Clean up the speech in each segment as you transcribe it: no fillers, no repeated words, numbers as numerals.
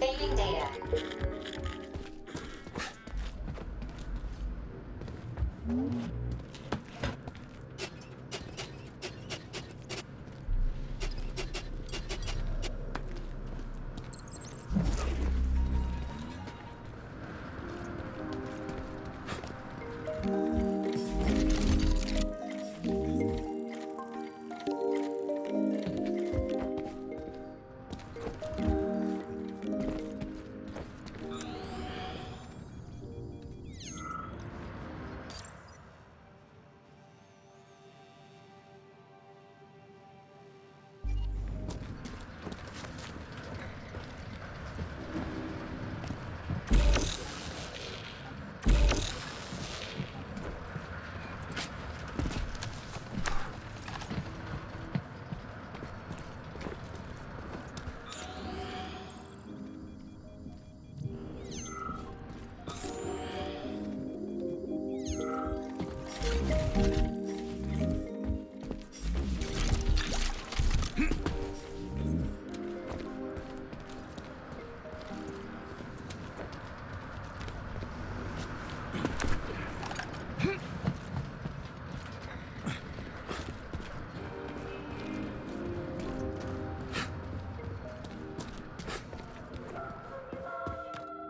Failing data.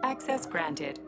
Access granted.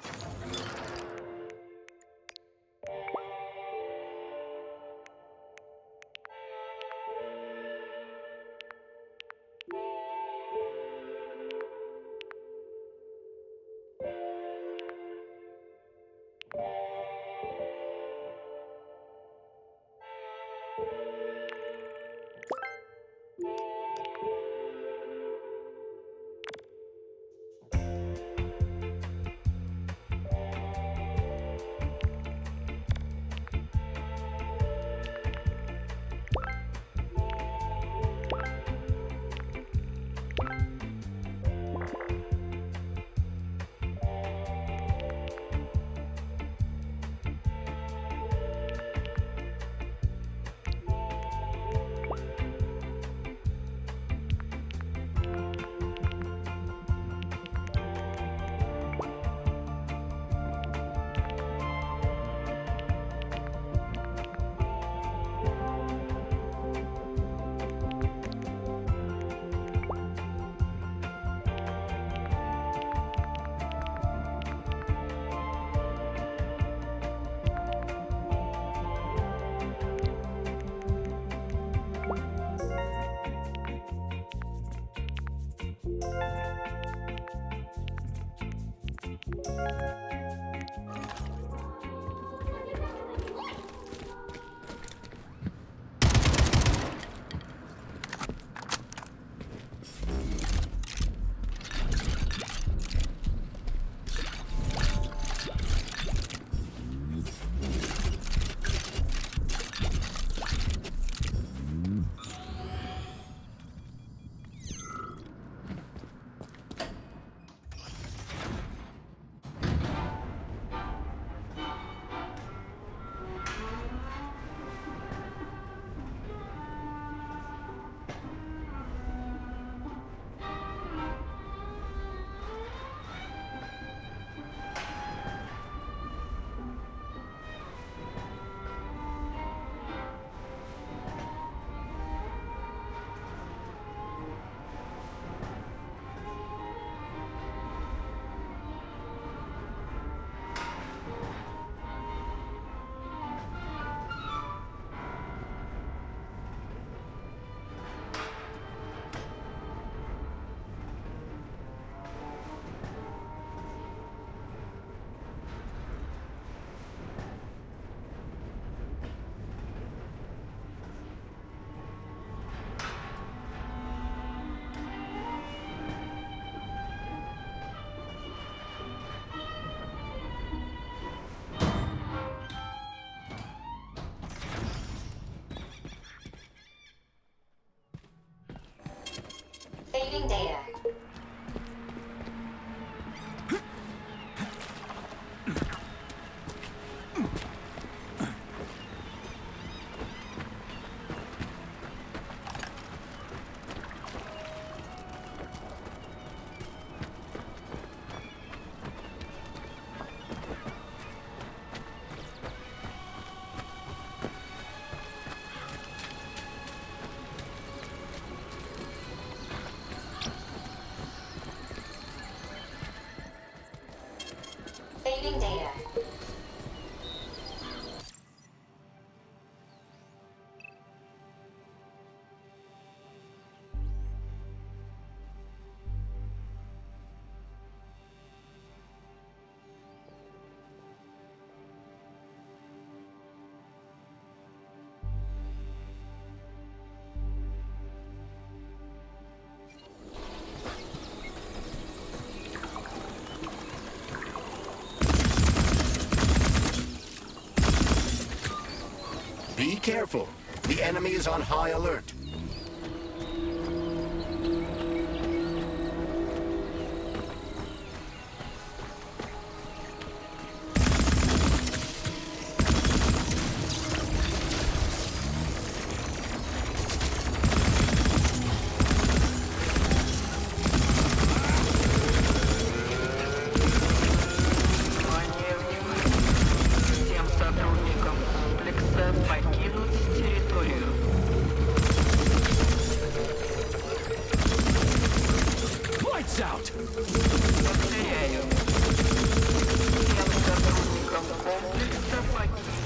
Saving data. Saving data. Be careful. The enemy is on high alert. Внимание, внимание! Всем сотрудникам комплекса покинуть территорию. Lights out! Повторяю. Всем сотрудникам комплекса покинуть.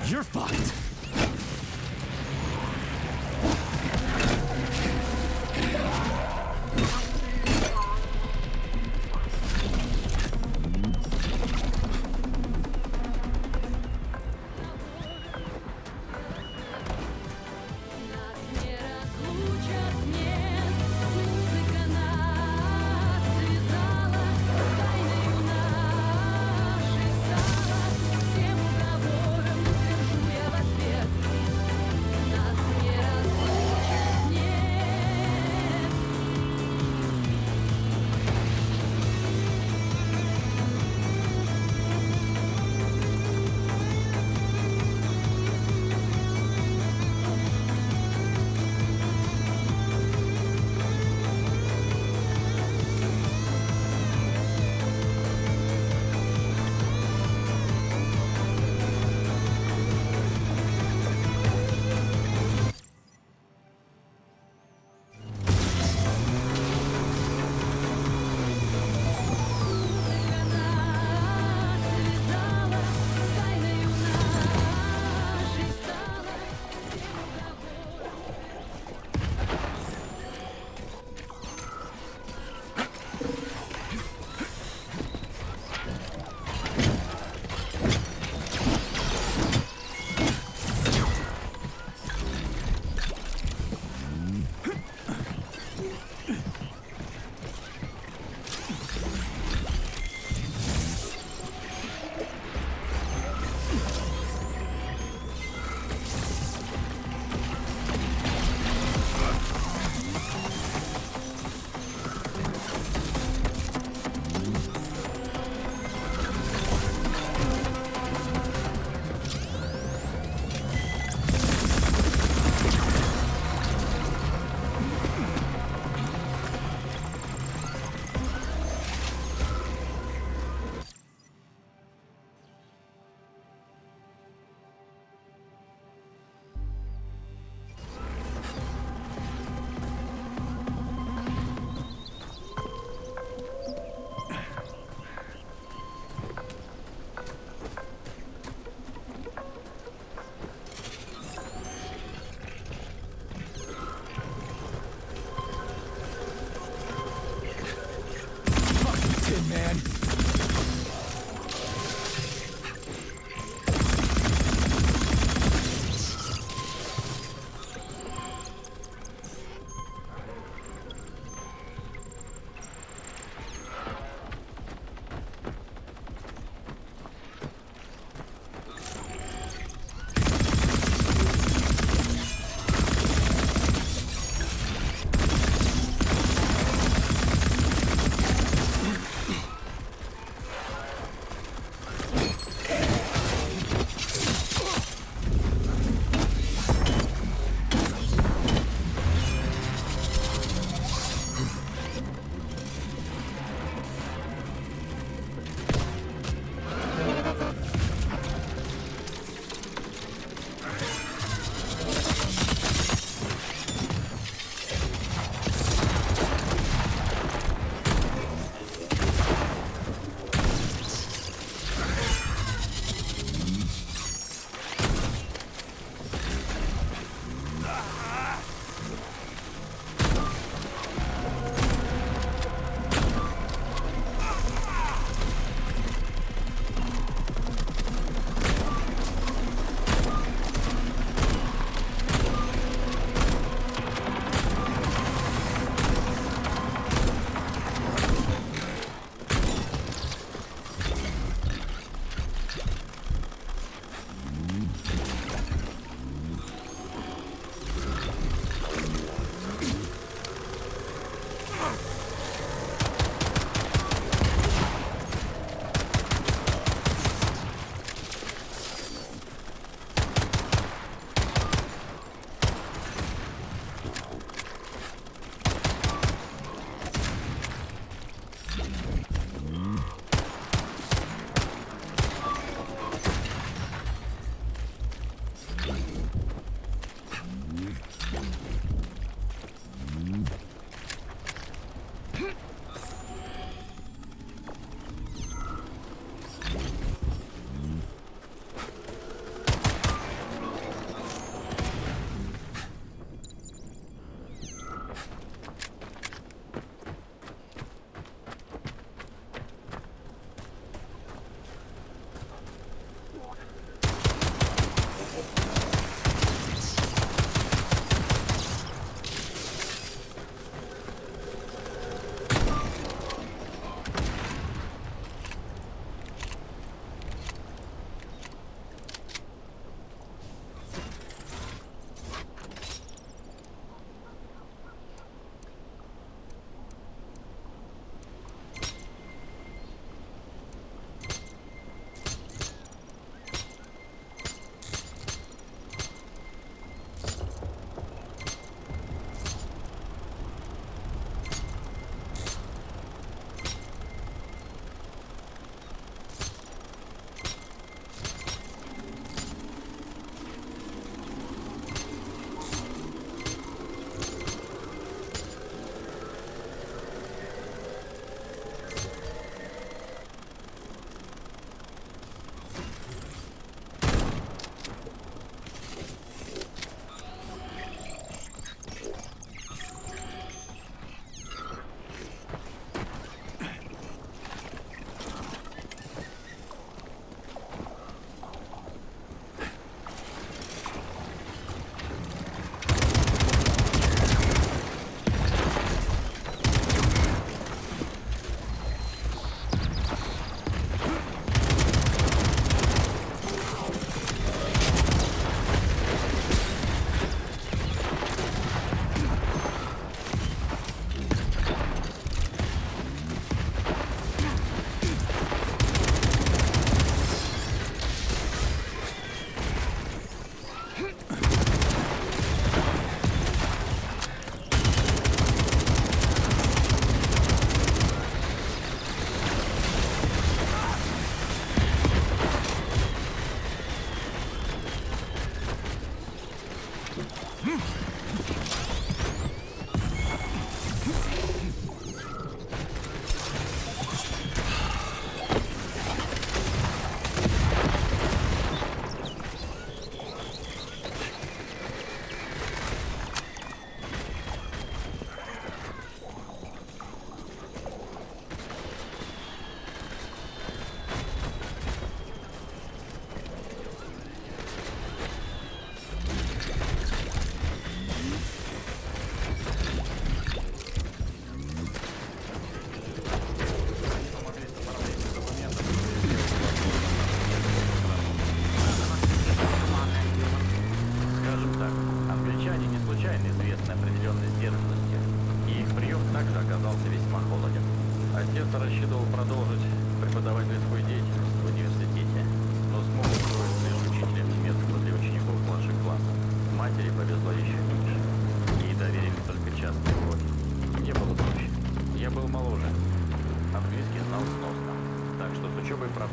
You're fucked.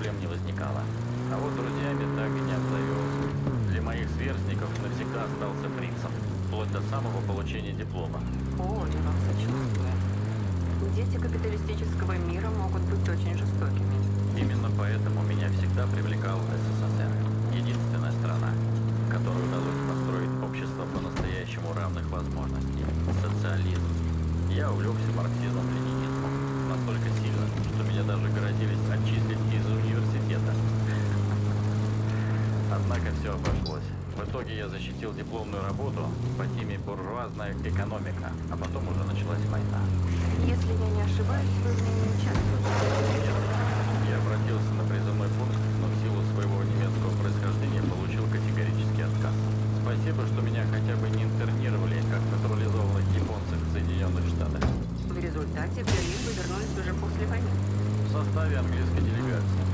проблем не возникало. А вот друзьями так и не обзавелся. Для моих сверстников навсегда остался принцем, вплоть до самого получения диплома. О, я вам сочувствую. Дети капиталистического мира могут быть очень жестокими. Именно поэтому меня всегда привлекал СССР. Единственная страна, которой удалось построить общество по-настоящему равных возможностей. Социализм. Я увлекся марксизмом-ленинизмом настолько сильно, что меня даже грозились отчислить из университета. Однако все обошлось. В итоге я защитил дипломную работу по теме «Буржуазная экономика», а потом уже началась война. Если я не ошибаюсь, вы в ней не участвуете. Я обратился на призывной пункт, но в силу своего немецкого происхождения получил категорический отказ. Спасибо, что меня хотя бы не интернировали, как натурализованных японцев в Соединенных Штатах. В результате в Берлин вы вернулись уже после войны. В составе английской делегации.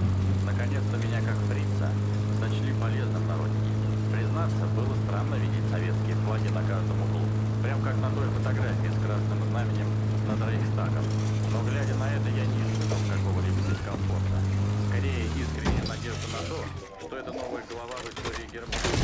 Наконец-то меня, как принца, сочли полезным на родине. Признаться, было странно видеть советские флаги на каждом углу. Прям как на той фотографии с красным знаменем над Рейхстагом. Но глядя на это, я не испытал какого-либо дискомфорта. Скорее, искренняя надежда на то, что это новая глава в истории Германии.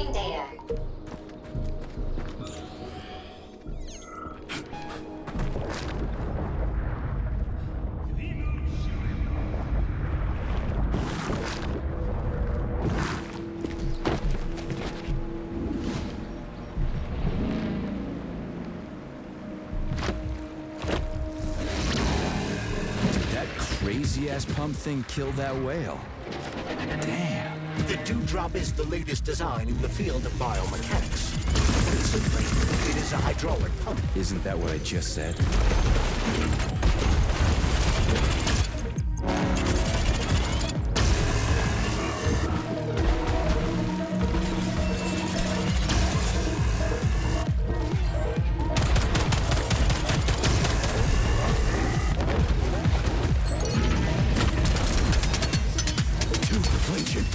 Saving data. That crazy-ass pump thing killed that whale. Damn. The Dewdrop is the latest design in the field of biomechanics. Simply, it is a hydraulic pump. Isn't that what I just said? To completion.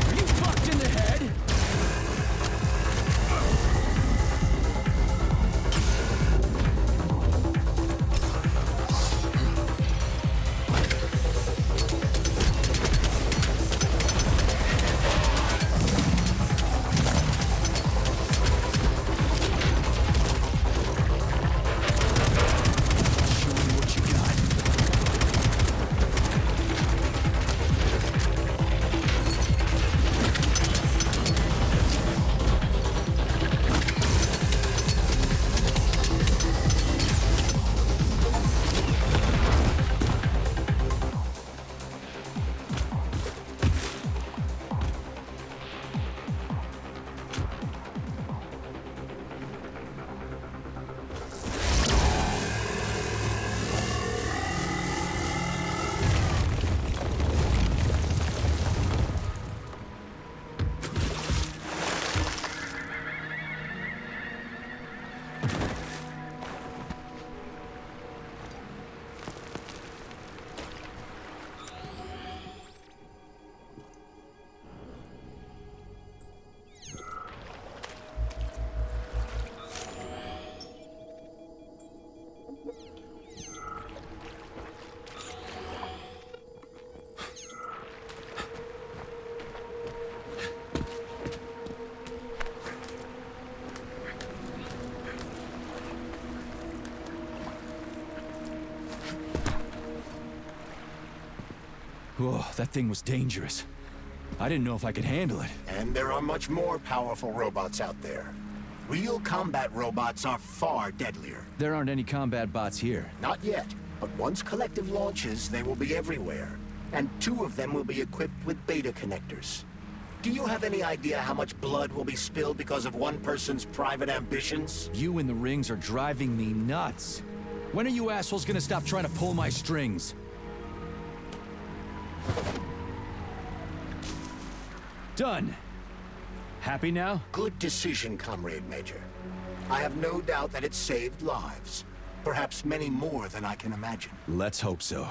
Are you fucked in the head? Show me what you got. Whoa, that thing was dangerous. I didn't know if I could handle it. And there are much more powerful robots out there. Real combat robots are far deadlier. There aren't any combat bots here. Not yet, but once Collective launches, they will be everywhere. And 2 of them will be equipped with beta connectors. Do you have any idea how much blood will be spilled because of one person's private ambitions? You in the rings are driving me nuts. When are you assholes gonna stop trying to pull my strings? Done. Happy now? Good decision, Comrade Major. I have no doubt that it saved lives. Perhaps many more than I can imagine. Let's hope so.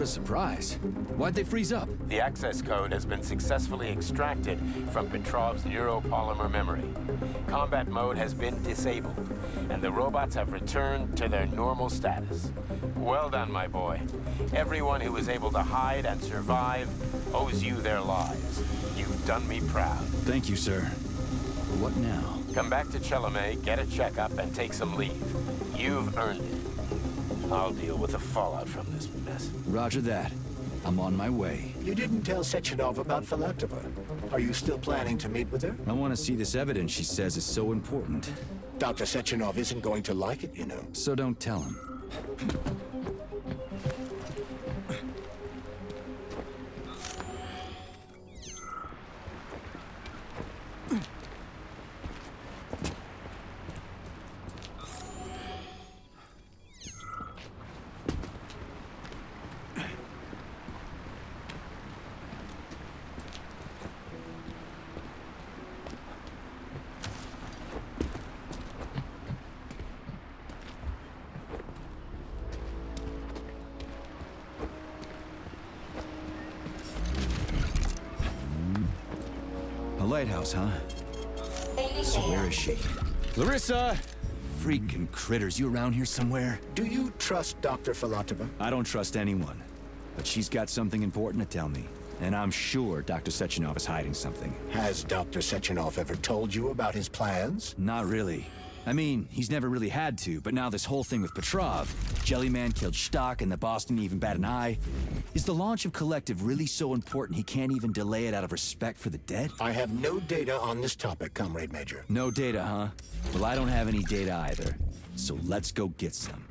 What a surprise. Why'd they freeze up? The access code has been successfully extracted from Petrov's neuropolymer memory. Combat mode has been disabled, and the robots have returned to their normal status. Well done, my boy. Everyone who was able to hide and survive owes you their lives. You've done me proud. Thank you, sir. What now? Come back to Chalamet, get a checkup, and take some leave. You've earned it. I'll deal with the fallout from this mess. Roger that. I'm on my way. You didn't tell Sechenov about Filatova. Are you still planning to meet with her? I want to see this evidence she says is so important. Dr. Sechenov isn't going to like it, you know. So don't tell him. A lighthouse, huh? Failing So data. where is she? Larissa! Freaking critters, you around here somewhere? Do you trust Dr. Filatova? I don't trust anyone. But she's got something important to tell me. And I'm sure Dr. Sechenov is hiding something. Has Dr. Sechenov ever told you about his plans? Not really. I mean, he's never really had to, but now this whole thing with Petrov, Jellyman killed Stock and the boss didn't even bat an eye. Is the launch of Collective really so important he can't even delay it out of respect for the dead? I have no data on this topic, Comrade Major. No data, huh? Well, I don't have any data either. So let's go get some.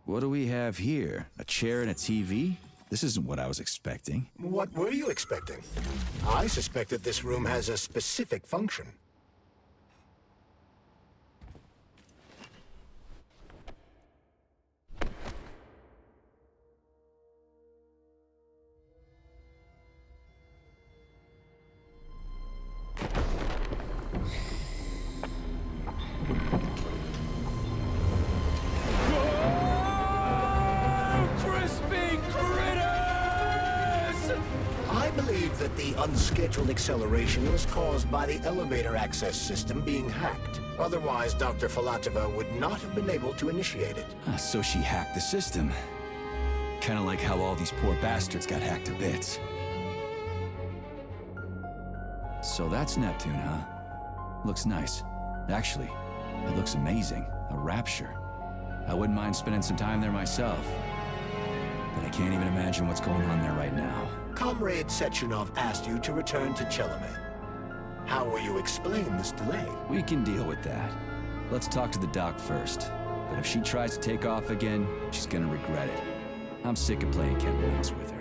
What do we have here? A chair and a TV? This isn't what I was expecting. What were you expecting? I suspected this room has a specific function. I believe that the unscheduled acceleration was caused by the elevator access system being hacked. Otherwise, Dr. Filatova would not have been able to initiate it. So she hacked the system. Kinda like how all these poor bastards got hacked to bits. So that's Neptune, huh? Looks nice. Actually, it looks amazing. A rapture. I wouldn't mind spending some time there myself. But I can't even imagine what's going on there right now. Comrade Sechenov asked you to return to Chalamet. How will you explain this delay? We can deal with that. Let's talk to the doc first. But if she tries to take off again, she's gonna regret it. I'm sick of playing cat and mouse with her.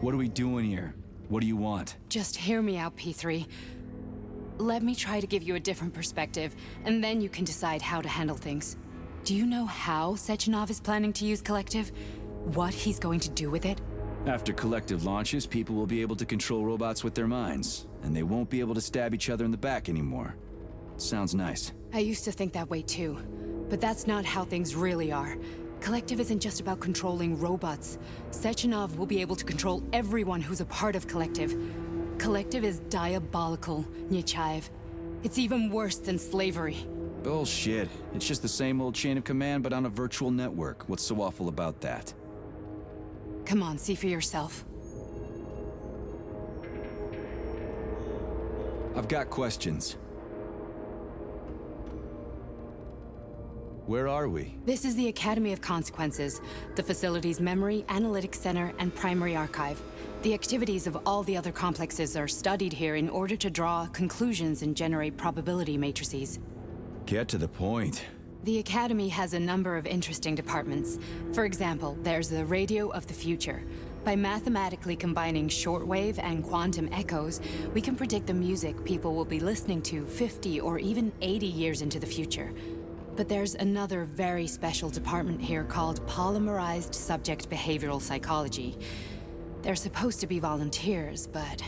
What are we doing here? What do you want? Just hear me out, P3. Let me try to give you a different perspective, and then you can decide how to handle things. Do you know how Sechenov is planning to use Collective? What he's going to do with it? After Collective launches, people will be able to control robots with their minds, and they won't be able to stab each other in the back anymore. Sounds nice. I used to think that way too, but that's not how things really are. Collective isn't just about controlling robots. Sechenov will be able to control everyone who's a part of Collective. Collective is diabolical, Nechayev. It's even worse than slavery. Bullshit. It's just the same old chain of command, but on a virtual network. What's so awful about that? Come on, see for yourself. I've got questions. Where are we? This is the Academy of Consequences, the facility's memory, analytics center, and primary archive. The activities of all the other complexes are studied here in order to draw conclusions and generate probability matrices. Get to the point. The Academy has a number of interesting departments. For example, there's the Radio of the Future. By mathematically combining shortwave and quantum echoes, we can predict the music people will be listening to 50 or even 80 years into the future. But there's another very special department here called Polymerized Subject Behavioral Psychology. They're supposed to be volunteers, but...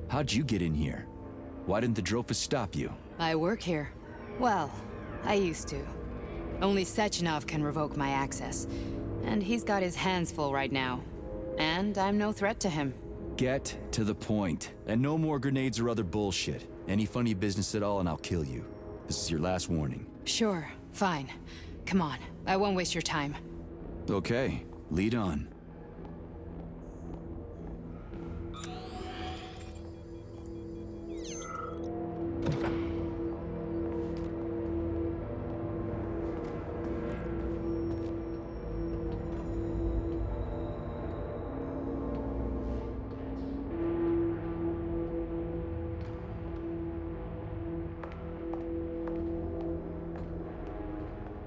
How'd you get in here? Why didn't the Drofus stop you? I work here. Well, I used to. Only Sechenov can revoke my access. And he's got his hands full right now. And I'm no threat to him. Get to the point. And no more grenades or other bullshit. Any funny business at all and I'll kill you. This is your last warning. Sure, fine. Come on, I won't waste your time. Okay, lead on.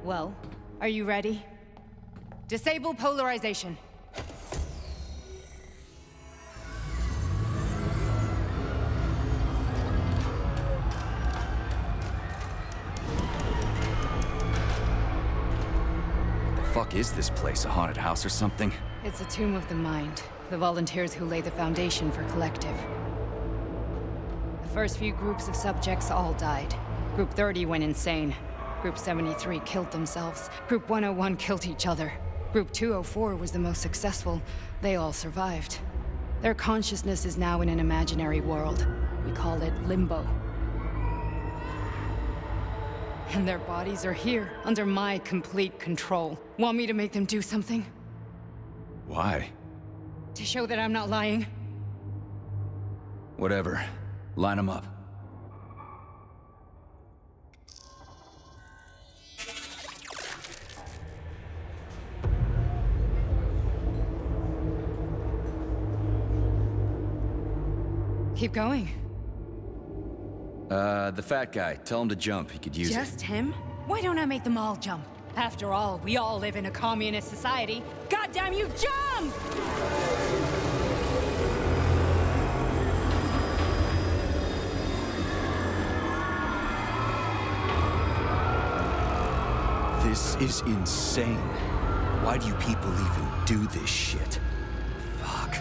Well, are you ready? Disable polarization. The fuck is this place? A haunted house or something? It's a tomb of the mind. The volunteers who lay the foundation for Collective. The first few groups of subjects all died. Group 30 went insane. Group 73 killed themselves. Group 101 killed each other. Group 204 was the most successful. They all survived. Their consciousness is now in an imaginary world. We call it Limbo. And their bodies are here, under my complete control. Want me to make them do something? Why? To show that I'm not lying? Whatever. Line them up. Keep going. The fat guy. Tell him to jump. He could use it. Just him? Why don't I make them all jump? After all, we all live in a communist society. Goddamn you, jump! This is insane. Why do you people even do this shit? Fuck.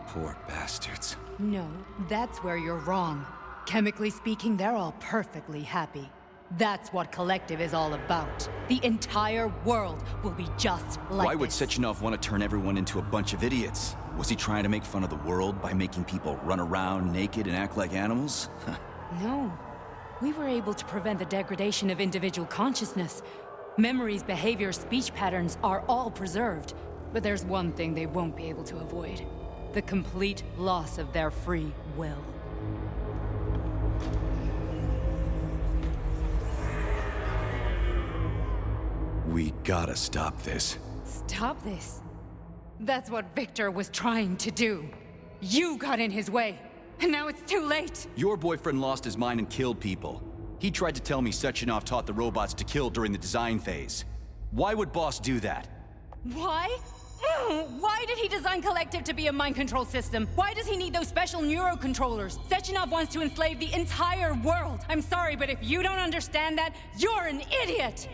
Poor bastards. No, that's where you're wrong. Chemically speaking, they're all perfectly happy. That's what Collective is all about. The entire world will be just like Why would this. Sechenov want to turn everyone into a bunch of idiots? Was he trying to make fun of the world by making people run around naked and act like animals? No. We were able to prevent the degradation of individual consciousness. Memories, behavior, speech patterns are all preserved. But there's one thing they won't be able to avoid. The complete loss of their free will. We gotta stop this. Stop this. That's what Victor was trying to do. You got in his way, and now it's too late. Your boyfriend lost his mind and killed people. He tried to tell me Sechenov taught the robots to kill during the design phase. Why would Boss do that? Why? Why did he design Collective to be a mind control system? Why does he need those special neurocontrollers? Sechenov wants to enslave the entire world. I'm sorry, but if you don't understand that, you're an idiot!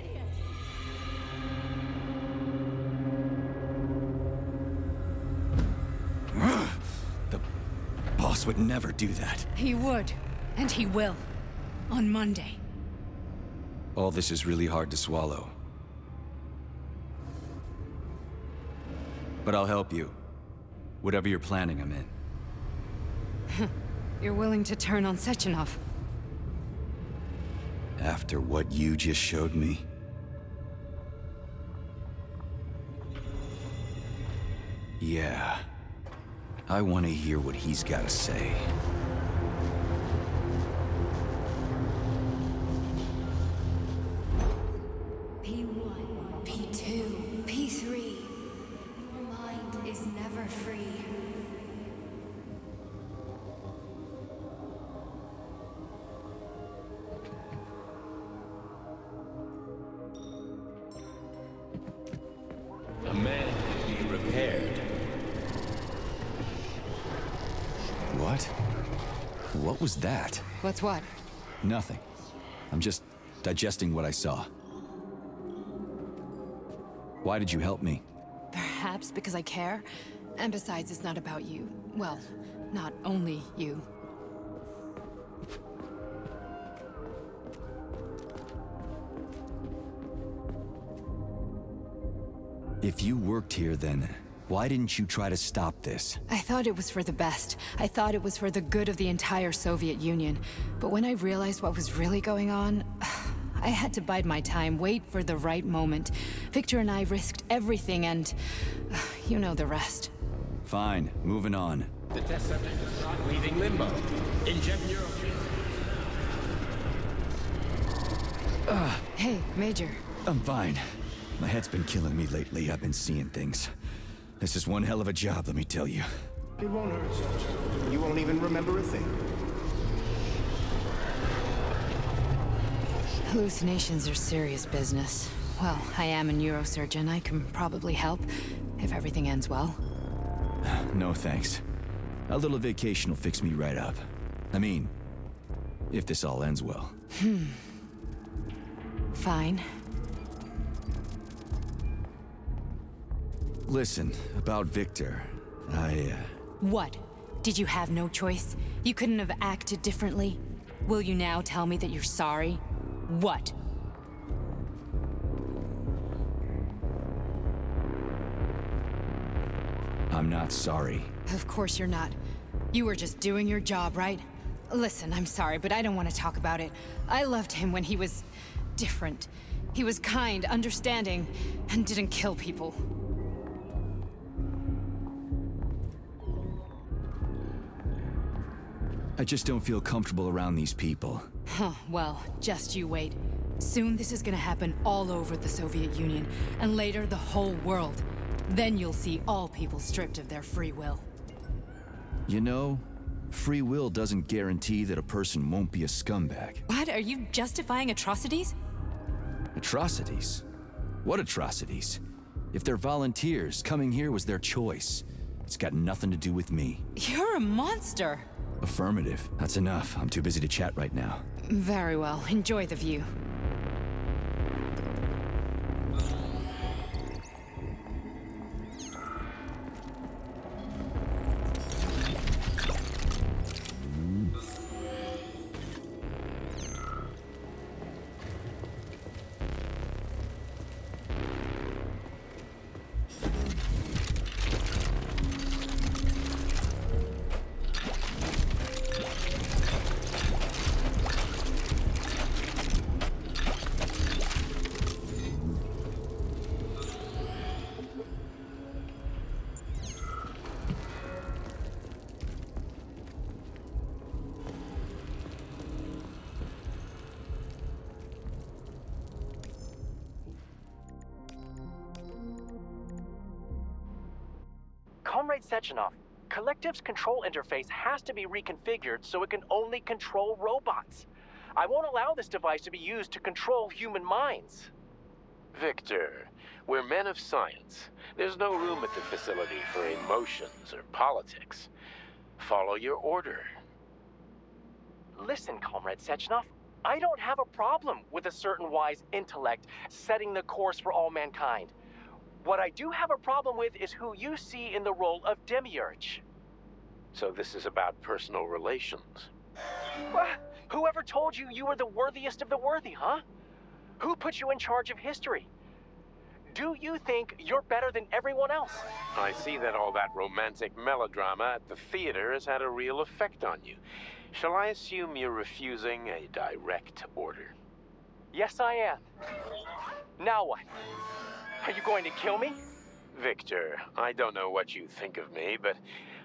The Boss would never do that. He would, and he will. On Monday. All this is really hard to swallow. But I'll help you. Whatever you're planning, I'm in. You're willing to turn on Sechenov. After what you just showed me? Yeah. I want to hear what he's got to say. P1, P2, P3. Your mind is never free. A man can be repaired. What? What was that? What's what? Nothing. I'm just digesting what I saw. Why did you help me? Perhaps because I care. And besides, it's not about you. Well, not only you. If you worked here, then why didn't you try to stop this? I thought it was for the best. I thought it was for the good of the entire Soviet Union. But when I realized what was really going on, I had to bide my time, wait for the right moment. Victor and I risked everything and you know the rest. Fine, moving on. The test subject is not leaving limbo. Inject neurotransmitters. Hey, Major. I'm fine. My head's been killing me lately. I've been seeing things. This is one hell of a job, let me tell you. It won't hurt, Sergeant. You won't even remember a thing. Hallucinations are serious business. Well, I am a neurosurgeon. I can probably help, if everything ends well. No thanks. A little vacation will fix me right up. I mean, if this all ends well. Fine. Listen, about Victor, What? Did you have no choice? You couldn't have acted differently? Will you now tell me that you're sorry? What? I'm not sorry. Of course you're not. You were just doing your job, right? Listen, I'm sorry, but I don't want to talk about it. I loved him when he was different. He was kind, understanding, and didn't kill people. I just don't feel comfortable around these people. Huh, well, just you wait. Soon this is gonna happen all over the Soviet Union, and later the whole world. Then you'll see all people stripped of their free will. You know, free will doesn't guarantee that a person won't be a scumbag. What? Are you justifying atrocities? Atrocities? What atrocities? If they're volunteers, coming here was their choice. It's got nothing to do with me. You're a monster! Affirmative. That's enough. I'm too busy to chat right now. Very well. Enjoy the view. Comrade Sechenov, Collective's control interface has to be reconfigured so it can only control robots. I won't allow this device to be used to control human minds. Victor, we're men of science. There's no room at the facility for emotions or politics. Follow your order. Listen, Comrade Sechenov, I don't have a problem with a certain wise intellect setting the course for all mankind. What I do have a problem with is who you see in the role of Demiurge. So this is about personal relations. Whoever told you you were the worthiest of the worthy, huh? Who put you in charge of history? Do you think you're better than everyone else? I see that all that romantic melodrama at the theater has had a real effect on you. Shall I assume you're refusing a direct order? Yes, I am. Now what? Are you going to kill me? Victor, I don't know what you think of me, but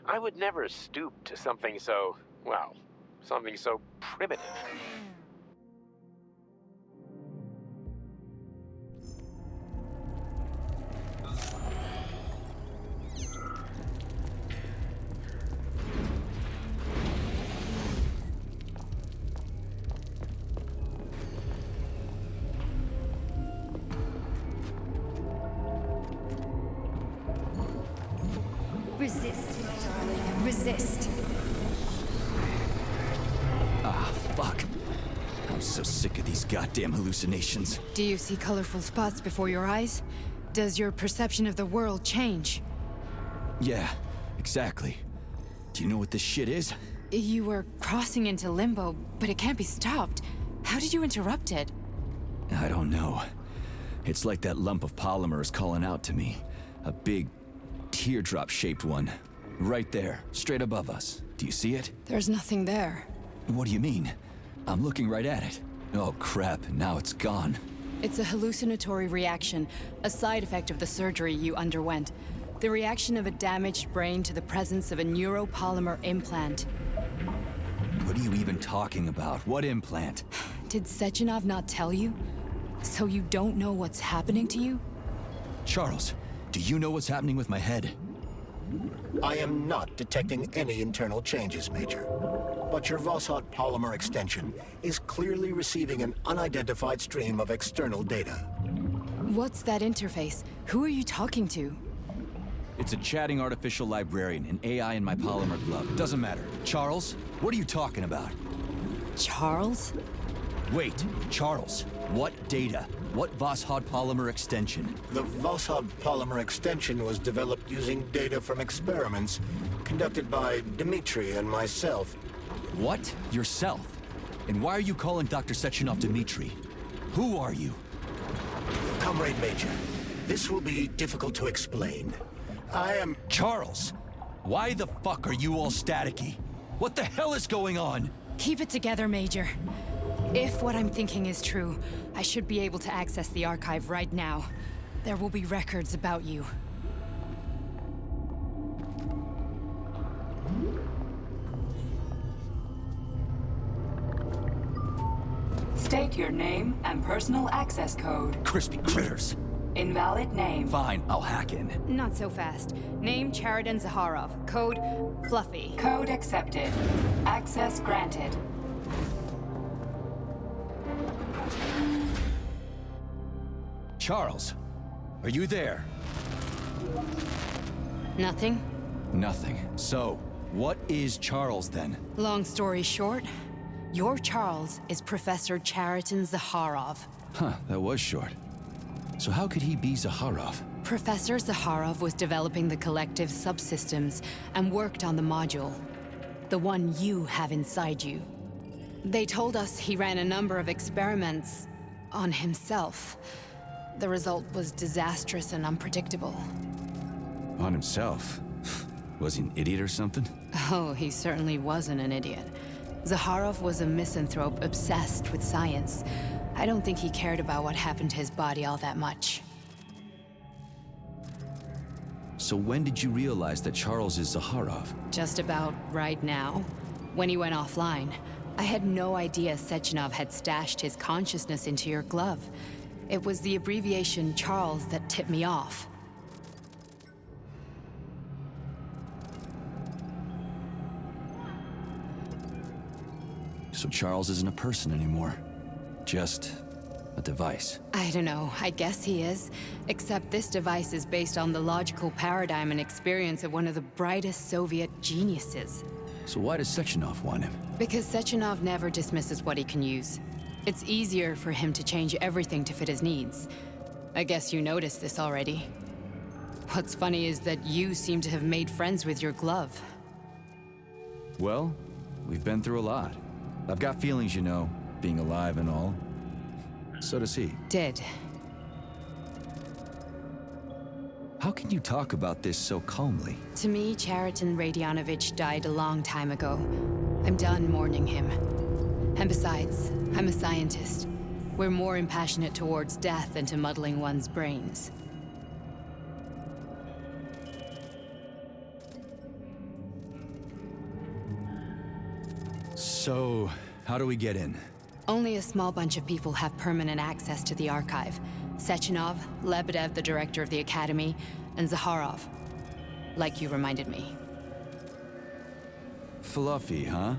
I would never stoop to something so, well, something so primitive. Resist, my darling. Resist. Ah, fuck. I'm so sick of these goddamn hallucinations. Do you see colorful spots before your eyes? Does your perception of the world change? Yeah, exactly. Do you know what this shit is? You were crossing into limbo, but it can't be stopped. How did you interrupt it? I don't know. It's like that lump of polymer is calling out to me. A big, teardrop-shaped one. Right there, straight above us. Do you see it? There's nothing there. What do you mean? I'm looking right at it. Oh crap, now it's gone. It's a hallucinatory reaction, a side effect of the surgery you underwent. The reaction of a damaged brain to the presence of a neuropolymer implant. What are you even talking about? What implant? Did Sechenov not tell you? So you don't know what's happening to you? Charles, do you know what's happening with my head? I am not detecting any internal changes, Major. But your Vossot polymer extension is clearly receiving an unidentified stream of external data. What's that interface? Who are you talking to? It's a chatting artificial librarian, an AI in my polymer glove. It doesn't matter. Charles, what are you talking about? Charles? Wait, Charles, what data? What Vossot polymer extension? The Vossot polymer extension was developed using data from experiments conducted by Dmitri and myself. What? Yourself? And why are you calling Dr. Sechenov Dmitri? Who are you? Comrade Major, this will be difficult to explain. I am... Charles! Why the fuck are you all staticky? What the hell is going on? Keep it together, Major. If what I'm thinking is true, I should be able to access the archive right now. There will be records about you. State your name and personal access code. Crispy critters. Invalid name. Fine, I'll hack in. Not so fast. Name Chariton Zaharov. Code Fluffy. Code accepted. Access granted. Charles, are you there? Nothing? Nothing. So, what is Charles then? Long story short, your Charles is Professor Chariton Zaharov. Huh, that was short. So how could he be Zaharov? Professor Zaharov was developing the collective subsystems and worked on the module. The one you have inside you. They told us he ran a number of experiments on himself. The result was disastrous and unpredictable. On himself? Was he an idiot or something? Oh, he certainly wasn't an idiot. Zaharov was a misanthrope obsessed with science. I don't think he cared about what happened to his body all that much. So when did you realize that Charles is Zaharov? Just about right now, when he went offline. I had no idea Sechenov had stashed his consciousness into your glove. It was the abbreviation Charles that tipped me off. So Charles isn't a person anymore. Just a device. I don't know, I guess he is. Except this device is based on the logical paradigm and experience of one of the brightest Soviet geniuses. So why does Sechenov want him? Because Sechenov never dismisses what he can use. It's easier for him to change everything to fit his needs. I guess you noticed this already. What's funny is that you seem to have made friends with your glove. Well, we've been through a lot. I've got feelings, you know, being alive and all. So does he. Did. How can you talk about this so calmly? To me, Chariton Radionovich died a long time ago. I'm done mourning him. And besides, I'm a scientist. We're more impassionate towards death than to muddling one's brains. So, how do we get in? Only a small bunch of people have permanent access to the archive. Sechenov, Lebedev, the director of the Academy, and Zakharov. Like you reminded me. Fluffy, huh?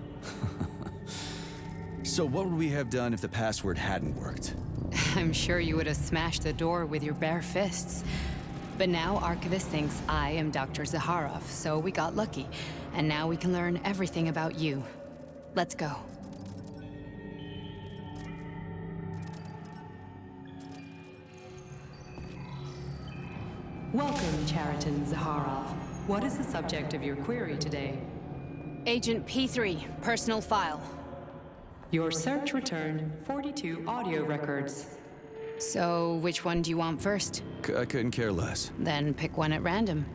So what would we have done if the password hadn't worked? I'm sure you would have smashed the door with your bare fists. But now Archivist thinks I am Dr. Zakharov, so we got lucky. And now we can learn everything about you. Let's go. Welcome, Chariton Zakharov. What is the subject of your query today? Agent P3, personal file. Your search returned 42 audio records. So, which one do you want first? I couldn't care less. Then pick one at random.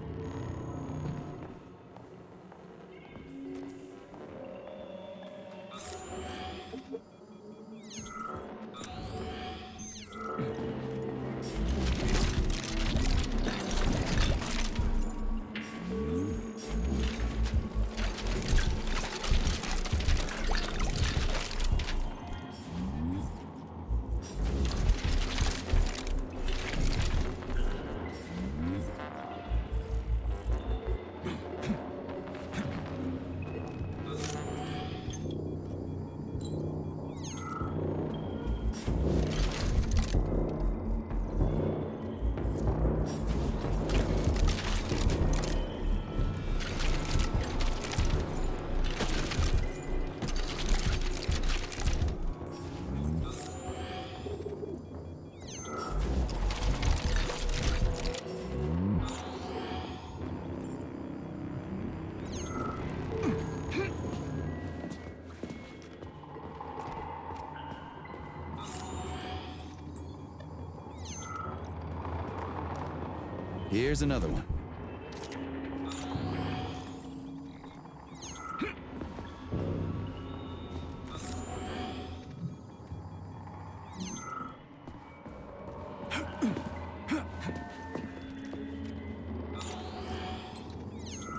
Here's another one.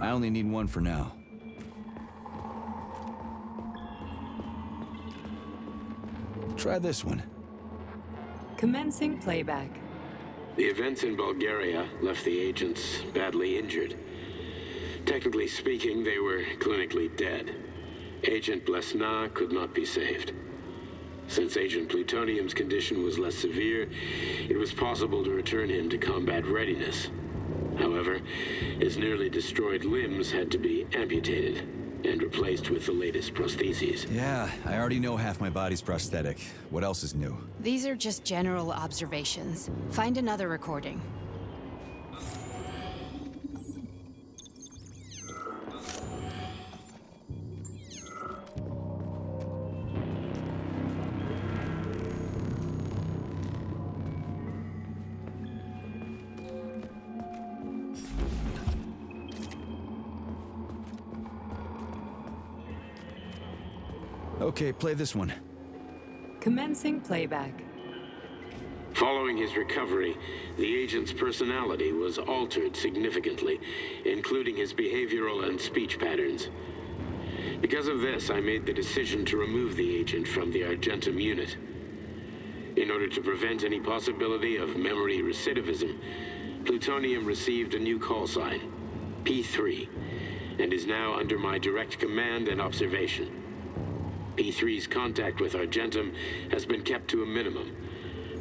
I only need one for now. Try this one. Commencing playback. The events in Bulgaria left the agents badly injured. Technically speaking, they were clinically dead. Agent Blesna could not be saved. Since Agent Plutonium's condition was less severe, it was possible to return him to combat readiness. However, his nearly destroyed limbs had to be amputated and replaced with the latest prostheses. Yeah, I already know half my body's prosthetic. What else is new? These are just general observations. Find another recording. Okay, play this one. Commencing playback. Following his recovery, the agent's personality was altered significantly, including his behavioral and speech patterns. Because of this, I made the decision to remove the agent from the Argentum unit. In order to prevent any possibility of memory recidivism, Plutonium received a new call sign, P3, and is now under my direct command and observation. P3's contact with Argentum has been kept to a minimum,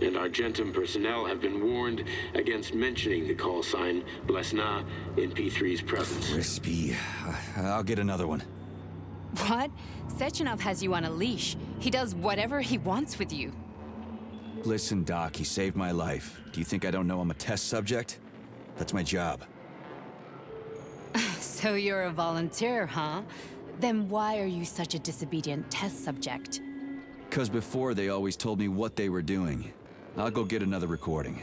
and Argentum personnel have been warned against mentioning the call sign Blesna in P3's presence. Crispy. I'll get another one. What? Sechenov has you on a leash. He does whatever he wants with you. Listen, Doc, he saved my life. Do you think I don't know I'm a test subject? That's my job. So you're a volunteer, huh? Then why are you such a disobedient test subject? Because before they always told me what they were doing. I'll go get another recording.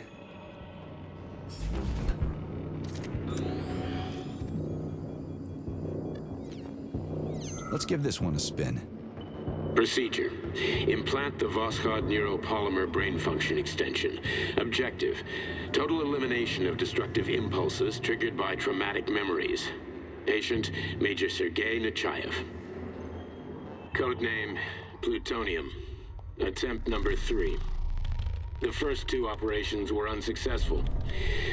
Let's give this one a spin. Procedure. Implant the Voskhod neuropolymer brain function extension. Objective. Total elimination of destructive impulses triggered by traumatic memories. Patient, Major Sergei Nechayev. Codename, Plutonium. Attempt number 3. The first 2 operations were unsuccessful.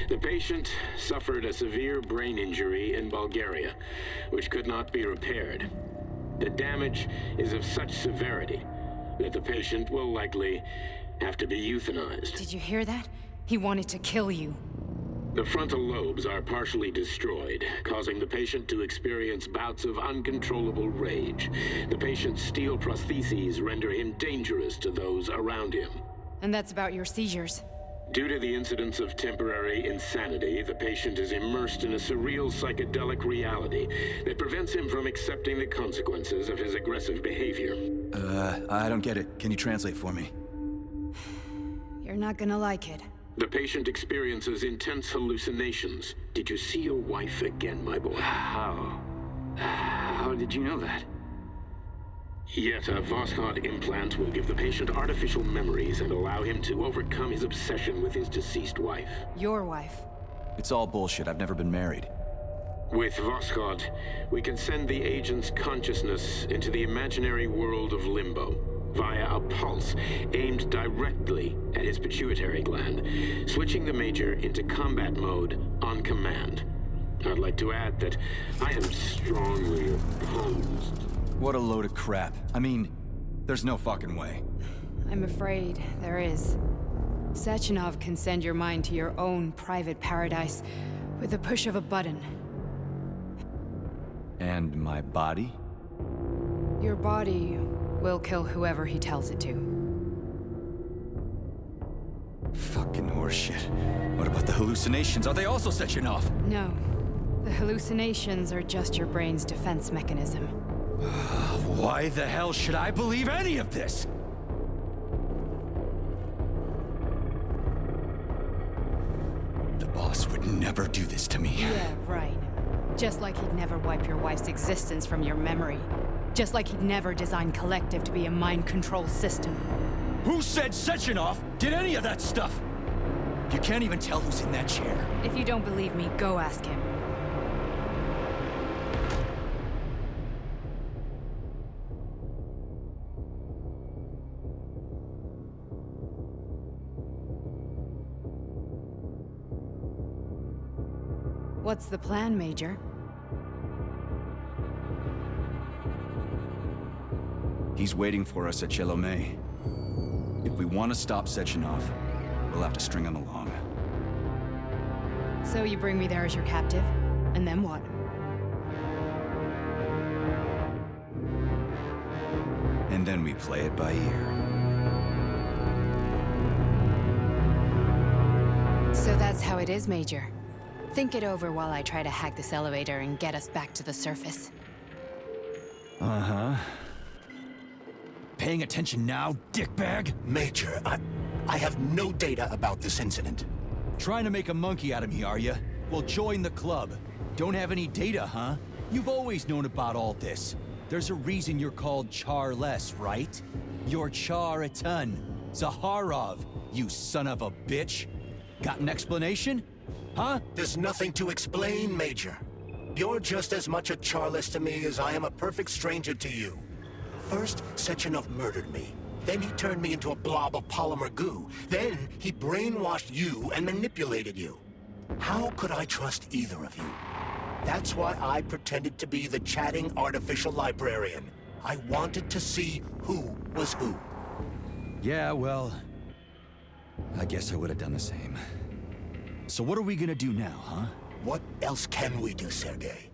The patient suffered a severe brain injury in Bulgaria, which could not be repaired. The damage is of such severity that the patient will likely have to be euthanized. Did you hear that? He wanted to kill you. The frontal lobes are partially destroyed, causing the patient to experience bouts of uncontrollable rage. The patient's steel prostheses render him dangerous to those around him. And that's about your seizures. Due to the incidence of temporary insanity, the patient is immersed in a surreal psychedelic reality that prevents him from accepting the consequences of his aggressive behavior. I don't get it. Can you translate for me? You're not gonna like it. The patient experiences intense hallucinations. Did you see your wife again, my boy? How did you know that? Yet a Voskhod implant will give the patient artificial memories and allow him to overcome his obsession with his deceased wife. Your wife. It's all bullshit. I've never been married. With Voskhod, we can send the agent's consciousness into the imaginary world of limbo via a pulse aimed directly at his pituitary gland, switching the Major into combat mode on command. I'd like to add that I am strongly opposed. What a load of crap. I mean, there's no fucking way. I'm afraid there is. Sechenov can send your mind to your own private paradise with the push of a button. And my body? Your body will kill whoever he tells it to. Fucking horseshit. What about the hallucinations? Are they also Sechenov? No. The hallucinations are just your brain's defense mechanism. Why the hell should I believe any of this? The boss would never do this to me. Yeah, right. Just like he'd never wipe your wife's existence from your memory. Just like he'd never design Collective to be a mind control system. Who said Sechenov did any of that stuff? You can't even tell who's in that chair. If you don't believe me, go ask him. What's the plan, Major? He's waiting for us at Chelomey. If we want to stop Sechenov, we'll have to string him along. So you bring me there as your captive, and then what? And then we play it by ear. So that's how it is, Major. Think it over while I try to hack this elevator and get us back to the surface. Uh-huh. Paying attention now, dickbag? Major, I have no data about this incident. Trying to make a monkey out of me, are you? Well, join the club. Don't have any data, huh? You've always known about all this. There's a reason you're called Charless, right? You're Char-a-ton. Zaharov, you son of a bitch. Got an explanation? Huh? There's nothing to explain, Major. You're just as much a Charless to me as I am a perfect stranger to you. First, Sechenov murdered me. Then he turned me into a blob of polymer goo. Then he brainwashed you and manipulated you. How could I trust either of you? That's why I pretended to be the chatting artificial librarian. I wanted to see who was who. Yeah, well, I guess I would have done the same. So what are we gonna do now, huh? What else can we do, Sergei?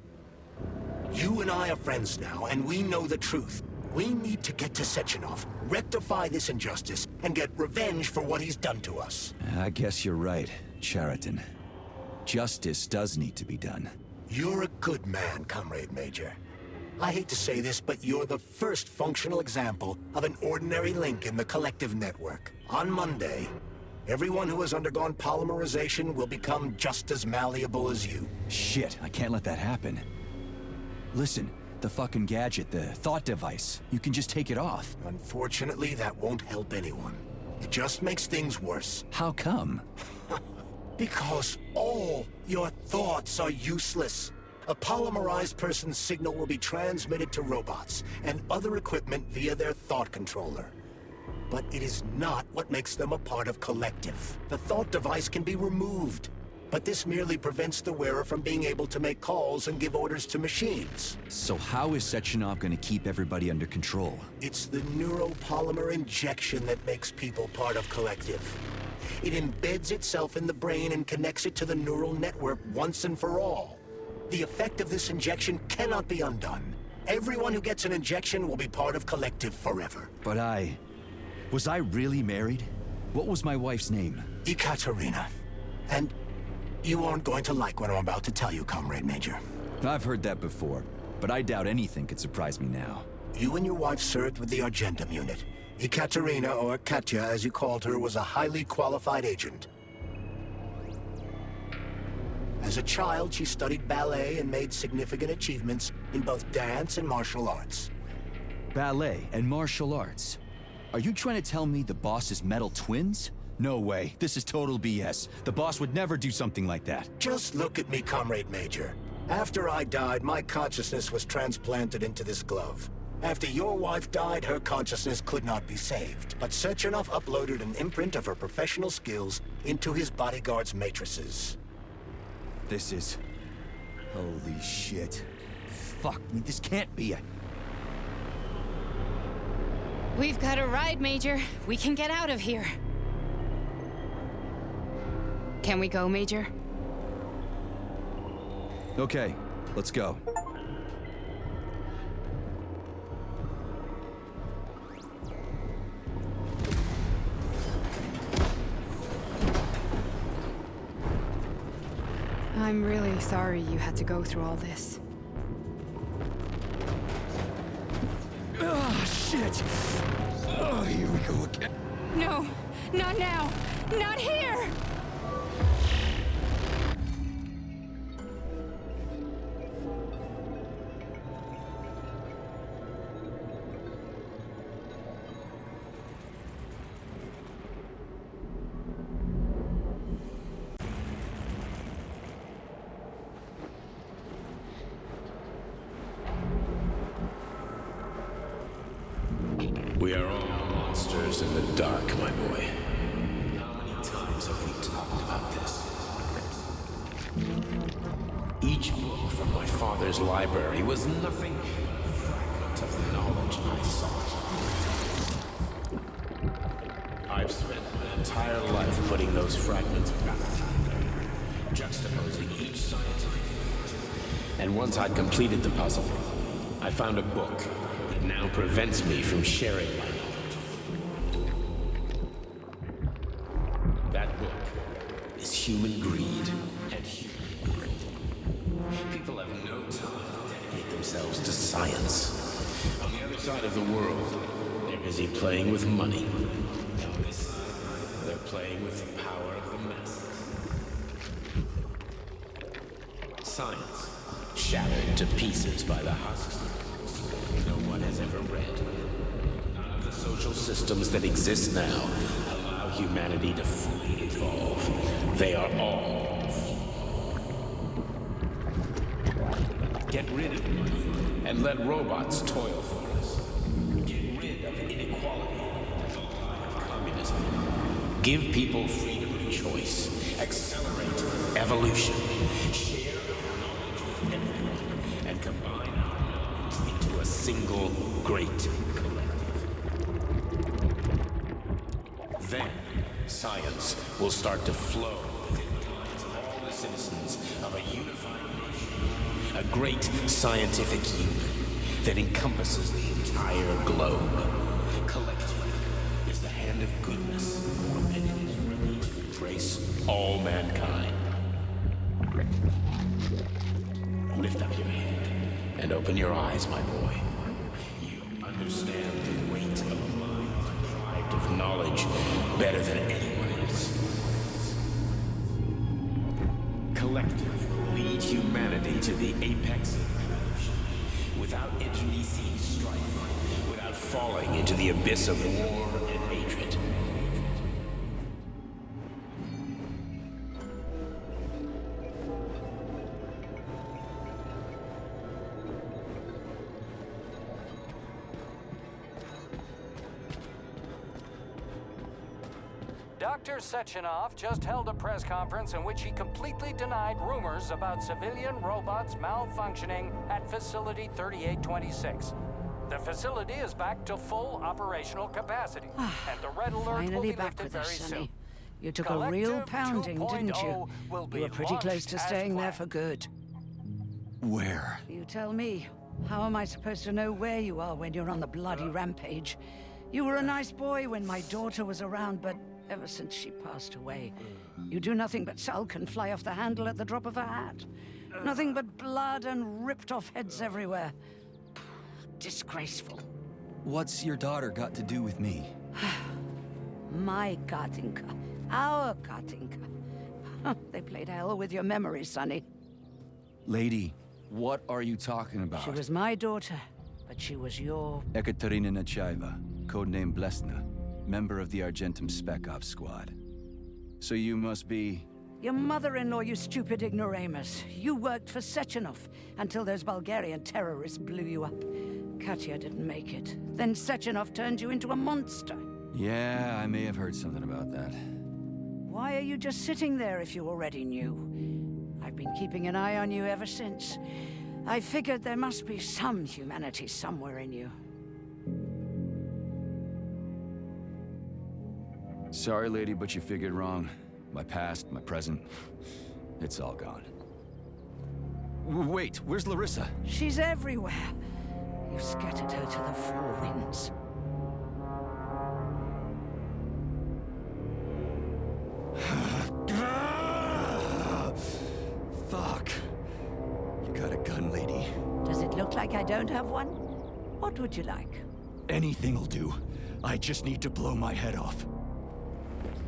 You and I are friends now, and we know the truth. We need to get to Sechenov, rectify this injustice, and get revenge for what he's done to us. I guess you're right, Chariton. Justice does need to be done. You're a good man, Comrade Major. I hate to say this, but you're the first functional example of an ordinary link in the collective network. On Monday, everyone who has undergone polymerization will become just as malleable as you. Shit, I can't let that happen. Listen, the fucking gadget, the thought device, you can just take it off. Unfortunately, that won't help anyone. It just makes things worse. How come? Because all your thoughts are useless. A polymerized person's signal will be transmitted to robots and other equipment via their thought controller. But it is not what makes them a part of Collective. The thought device can be removed, but this merely prevents the wearer from being able to make calls and give orders to machines. So how is Sechenov gonna keep everybody under control? It's the neuropolymer injection that makes people part of Collective. It embeds itself in the brain and connects it to the neural network once and for all. The effect of this injection cannot be undone. Everyone who gets an injection will be part of Collective forever. But was I really married? What was my wife's name? Ekaterina. And you aren't going to like what I'm about to tell you, Comrade Major. I've heard that before, but I doubt anything could surprise me now. You and your wife served with the Argentum unit. Ekaterina, or Katya as you called her, was a highly qualified agent. As a child, she studied ballet and made significant achievements in both dance and martial arts. Ballet and martial arts? Are you trying to tell me the boss is metal twins? No way. This is total BS. The boss would never do something like that. Just look at me, Comrade Major. After I died, my consciousness was transplanted into this glove. After your wife died, her consciousness could not be saved. But Sechenov uploaded an imprint of her professional skills into his bodyguard's matrices. This is... holy shit. Fuck me, this can't be a... We've got a ride, Major. We can get out of here. Can we go, Major? Okay, let's go. I'm really sorry you had to go through all this. Oh, shit! Oh, here we go again. No, not now! Not here! We are all monsters in the dark, my boy. How many times have we talked about this? Each book from my father's library was nothing but a fragment of the knowledge I sought. I've spent my entire life putting those fragments back together, juxtaposing each scientific fact. And once I'd completed the puzzle, I found a book that now prevents me from sharing my knowledge. That book is human greed and human evil. People have no time to dedicate themselves to science. On the other side of the world, they're busy playing with money. On this side, they're playing with the power of the masses. Science, shattered to pieces by the husks no one has ever read. None of the social systems that exist now allow humanity to fully evolve. They are all flawed. Get rid of money and let robots toil for us. Get rid of inequality and the lie of communism. Give people freedom of choice. Accelerate evolution. Share our knowledge with everyone and combine our minds into a single great collective. Then, science will start to flow within the minds of all the citizens of a unified nation. A great scientific union that encompasses the entire globe. Collective is the hand of goodness, and it is ready to embrace all mankind. Lift up your head and open your eyes, my boy. You understand the weight of a mind deprived of knowledge better than anyone else. Collective will lead humanity to the apex of evolution, without internecine strife, without falling into the abyss of war and hatred. Dr. Sechenov just held a press conference in which he completely denied rumors about civilian robots malfunctioning at Facility 3826. The facility is back to full operational capacity, and the red alert will Finally be back lifted with very us, Sonny. soon. You took a real Collective pounding, didn't you? 2.0 will be You were pretty close launched to as staying there planned. for good. Where? You tell me. How am I supposed to know where you are when you're on the bloody rampage? You were a nice boy when my daughter was around, but ever since she passed away, you do nothing but sulk and fly off the handle at the drop of a hat. Nothing but blood and ripped off heads everywhere. Disgraceful. What's your daughter got to do with me? My Katinka. Our Katinka. They played hell with your memory, Sonny. Lady, what are you talking about? She was my daughter, but she was your... Ekaterina Nechaeva, codename Blesna, member of the Argentum Spec Ops squad. So you must be... Your mother-in-law, you stupid ignoramus. You worked for Sechenov until those Bulgarian terrorists blew you up. Katya didn't make it. Then Sechenov turned you into a monster. Yeah, I may have heard something about that. Why are you just sitting there if you already knew? I've been keeping an eye on you ever since. I figured there must be some humanity somewhere in you. Sorry, lady, but you figured wrong. My past, my present, it's all gone. Wait, where's Larissa? She's everywhere. You scattered her to the four winds. Fuck. You got a gun, lady. Does it look like I don't have one? What would you like? Anything'll do. I just need to blow my head off.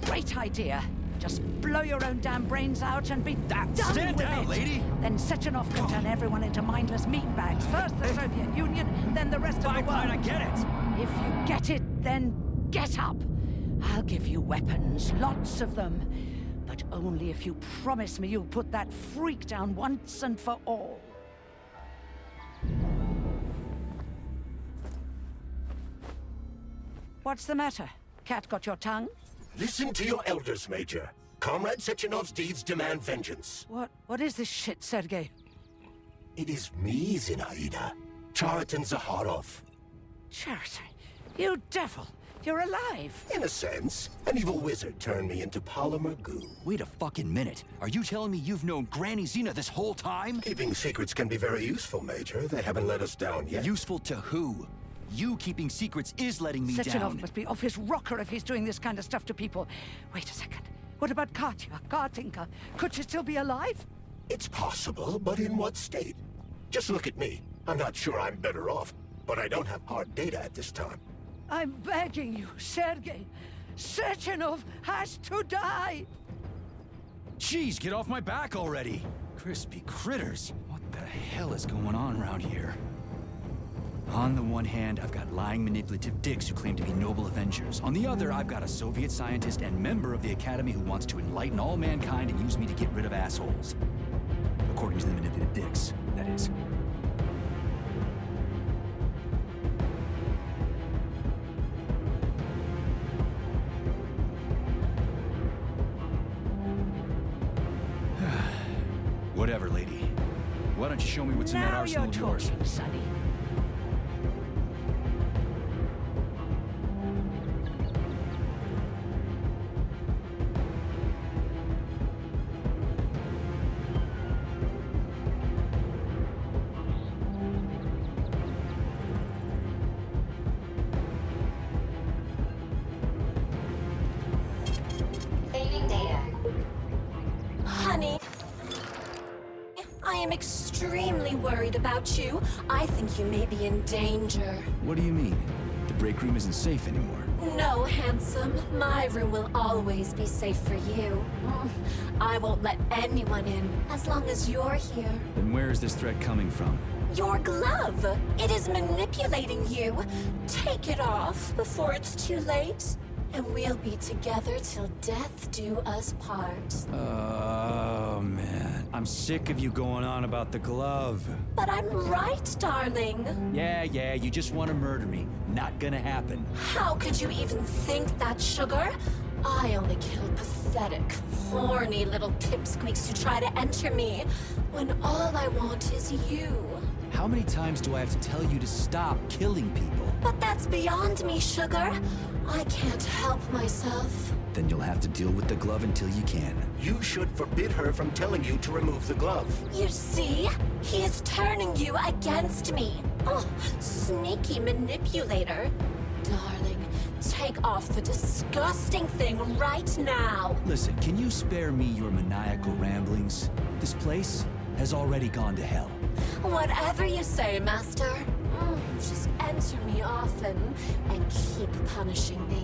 Great idea. Just blow your own damn brains out and be done Stand with down, it. lady! Then Sechenov can turn everyone into mindless meatbags. First the Soviet Union, then the rest of the world. Fine, I get it. If you get it, then get up. I'll give you weapons, lots of them. But only if you promise me you'll put that freak down once and for all. What's the matter? Cat got your tongue? Listen to your elders, Major. Comrade Sechenov's deeds demand vengeance. What is this shit, Sergei? It is me, Zinaida. Chariton Zaharov. Chariton, you devil! You're alive! In a sense, an evil wizard turned me into polymer goo. Wait a fucking minute. Are you telling me you've known Granny Xena this whole time? Keeping secrets can be very useful, Major. They haven't let us down yet. Useful to who? You keeping secrets is letting me Sechenov down. must be off his rocker if he's doing this kind of stuff to people. Wait a second. What about Katya, Katinka? Could she still be alive? It's possible, but in what state? Just look at me. I'm not sure I'm better off, but I don't have hard data at this time. I'm begging you, Sergei. Sechenov has to die! Jeez, get off my back already! Crispy critters. What the hell is going on around here? On the one hand, I've got lying, manipulative dicks who claim to be noble Avengers. On the other, I've got a Soviet scientist and member of the Academy who wants to enlighten all mankind and use me to get rid of assholes. According to the manipulative dicks, that is. Whatever, lady. Why don't you show me what's in that Now arsenal you're of yours? talking, Sonny. Saving data. Honey, I am extremely worried about you. I think you may be in danger. What do you mean? The break room isn't safe anymore. No, handsome. My room will always be safe for you. I won't let anyone in as long as you're here. Then where is this threat coming from? Your glove. It is manipulating you. Take it off before it's too late, and we'll be together till death do us part. Oh, man. I'm sick of you going on about the glove. But I'm right, darling. Yeah, you just want to murder me. Not gonna happen. How could you even think that, sugar? I only kill pathetic, horny little pipsqueaks who try to enter me, when all I want is you. How many times do I have to tell you to stop killing people? But that's beyond me, sugar. I can't help myself. Then you'll have to deal with the glove until you can. You should forbid her from telling you to remove the glove. You see? He is turning you against me. Oh, sneaky manipulator. Darling, take off the disgusting thing right now. Listen, can you spare me your maniacal ramblings? This place has already gone to hell. Whatever you say, Master. Just enter me often and keep punishing me.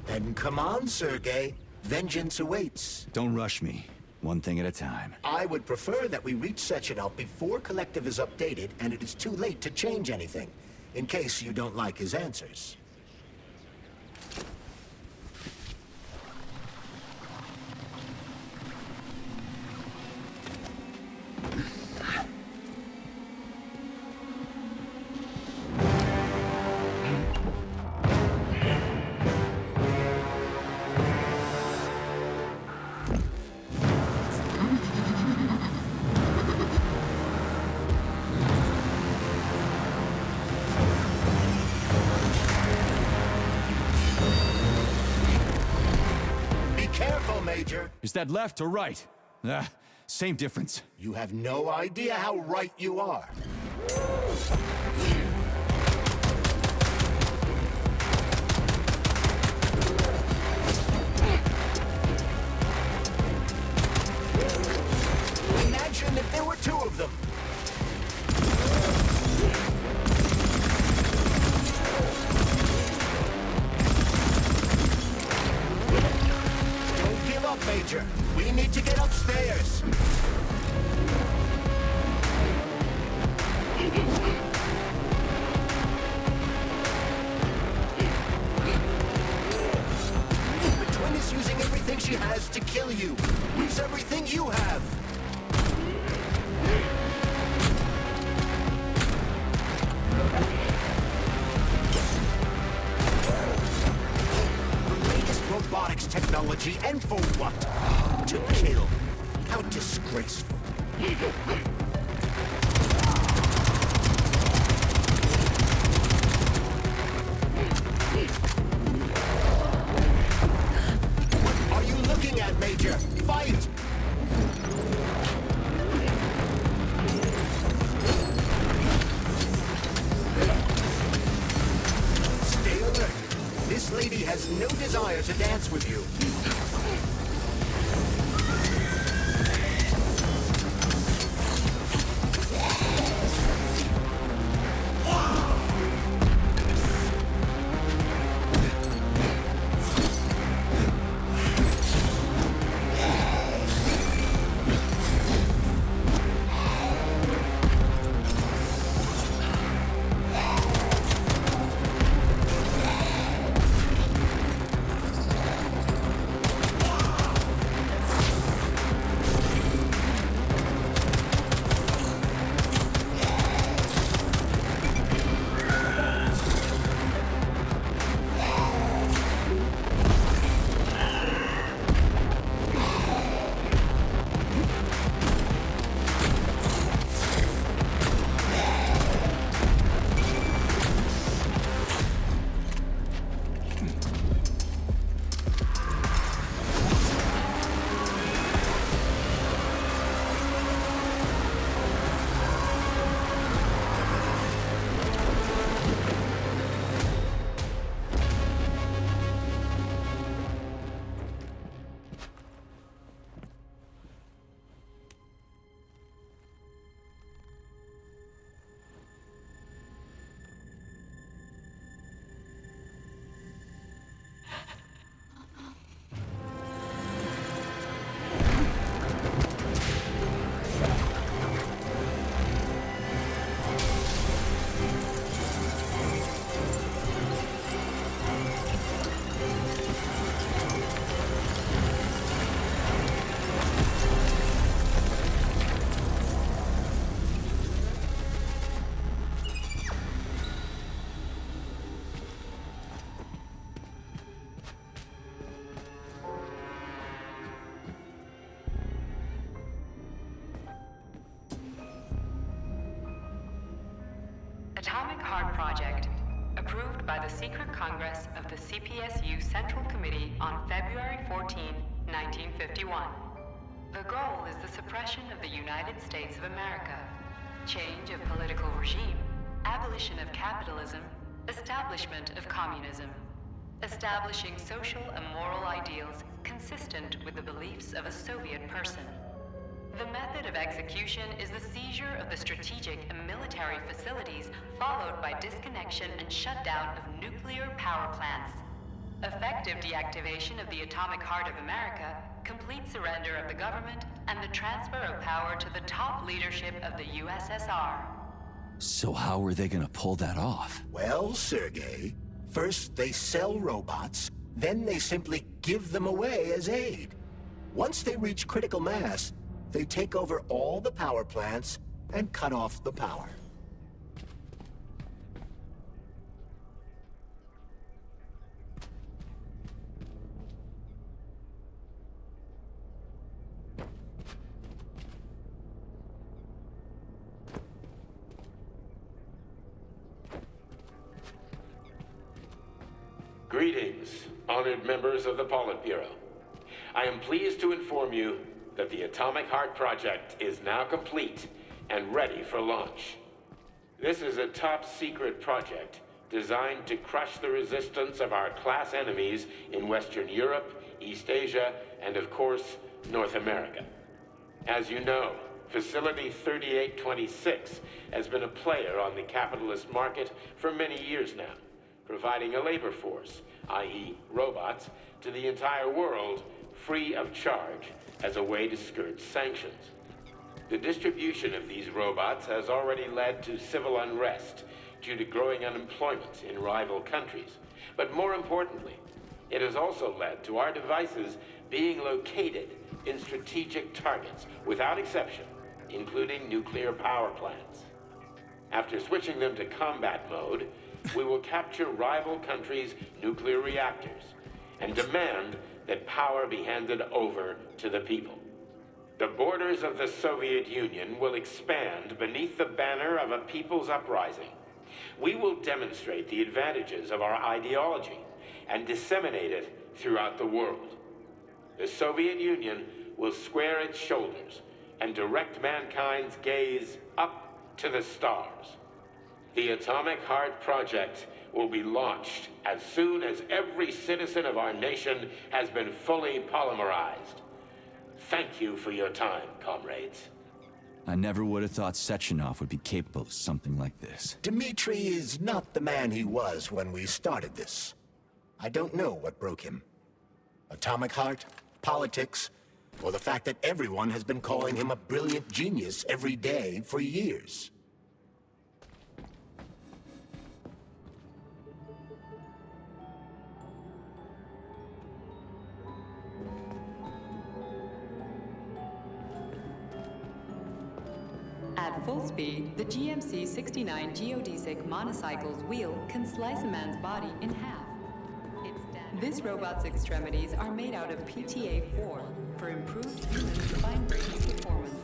Then come on, Sergei. Vengeance awaits. Don't rush me. One thing at a time. I would prefer that we reach Sechenov before Collective is updated and it is too late to change anything, in case you don't like his answers. Is that left or right? Same difference. You have no idea how right you are. Imagine if there were two of them. Major, we need to get upstairs. The twin is using everything she has to kill you. Use everything you have. Robotics technology, and for what? To kill. How disgraceful. What are you looking at, Major? Fight! Stay alert. This lady has no desire to dance with you. Atomic Heart Project, approved by the Secret Congress of the CPSU Central Committee on February 14, 1951. The goal is the suppression of the United States of America, change of political regime, abolition of capitalism, establishment of communism, establishing social and moral ideals consistent with the beliefs of a Soviet person. The method of execution is the seizure of the strategic and military facilities, followed by disconnection and shutdown of nuclear power plants. Effective deactivation of the atomic heart of America, complete surrender of the government, and the transfer of power to the top leadership of the USSR. So how are they gonna pull that off? Well, Sergei, first they sell robots, then they simply give them away as aid. Once they reach critical mass, they take over all the power plants and cut off the power. Greetings, honored members of the Politburo. I am pleased to inform you that the Atomic Heart Project is now complete and ready for launch. This is a top-secret project designed to crush the resistance of our class enemies in Western Europe, East Asia, and of course, North America. As you know, Facility 3826 has been a player on the capitalist market for many years now, providing a labor force, i.e. robots, to the entire world free of charge as a way to skirt sanctions. The distribution of these robots has already led to civil unrest due to growing unemployment in rival countries. But more importantly, it has also led to our devices being located in strategic targets without exception, including nuclear power plants. After switching them to combat mode, we will capture rival countries' nuclear reactors and demand that power be handed over to the people. The borders of the Soviet Union will expand beneath the banner of a people's uprising. We will demonstrate the advantages of our ideology and disseminate it throughout the world. The Soviet Union will square its shoulders and direct mankind's gaze up to the stars. The Atomic Heart Project will be launched as soon as every citizen of our nation has been fully polymerized. Thank you for your time, comrades. I never would have thought Sechenov would be capable of something like this. Dmitri is not the man he was when we started this. I don't know what broke him. Atomic Heart, politics, or the fact that everyone has been calling him a brilliant genius every day for years. At full speed, the GMC-69 geodesic monocycle's wheel can slice a man's body in half. This robot's extremities are made out of PTA-4 for improved human spine braking performance.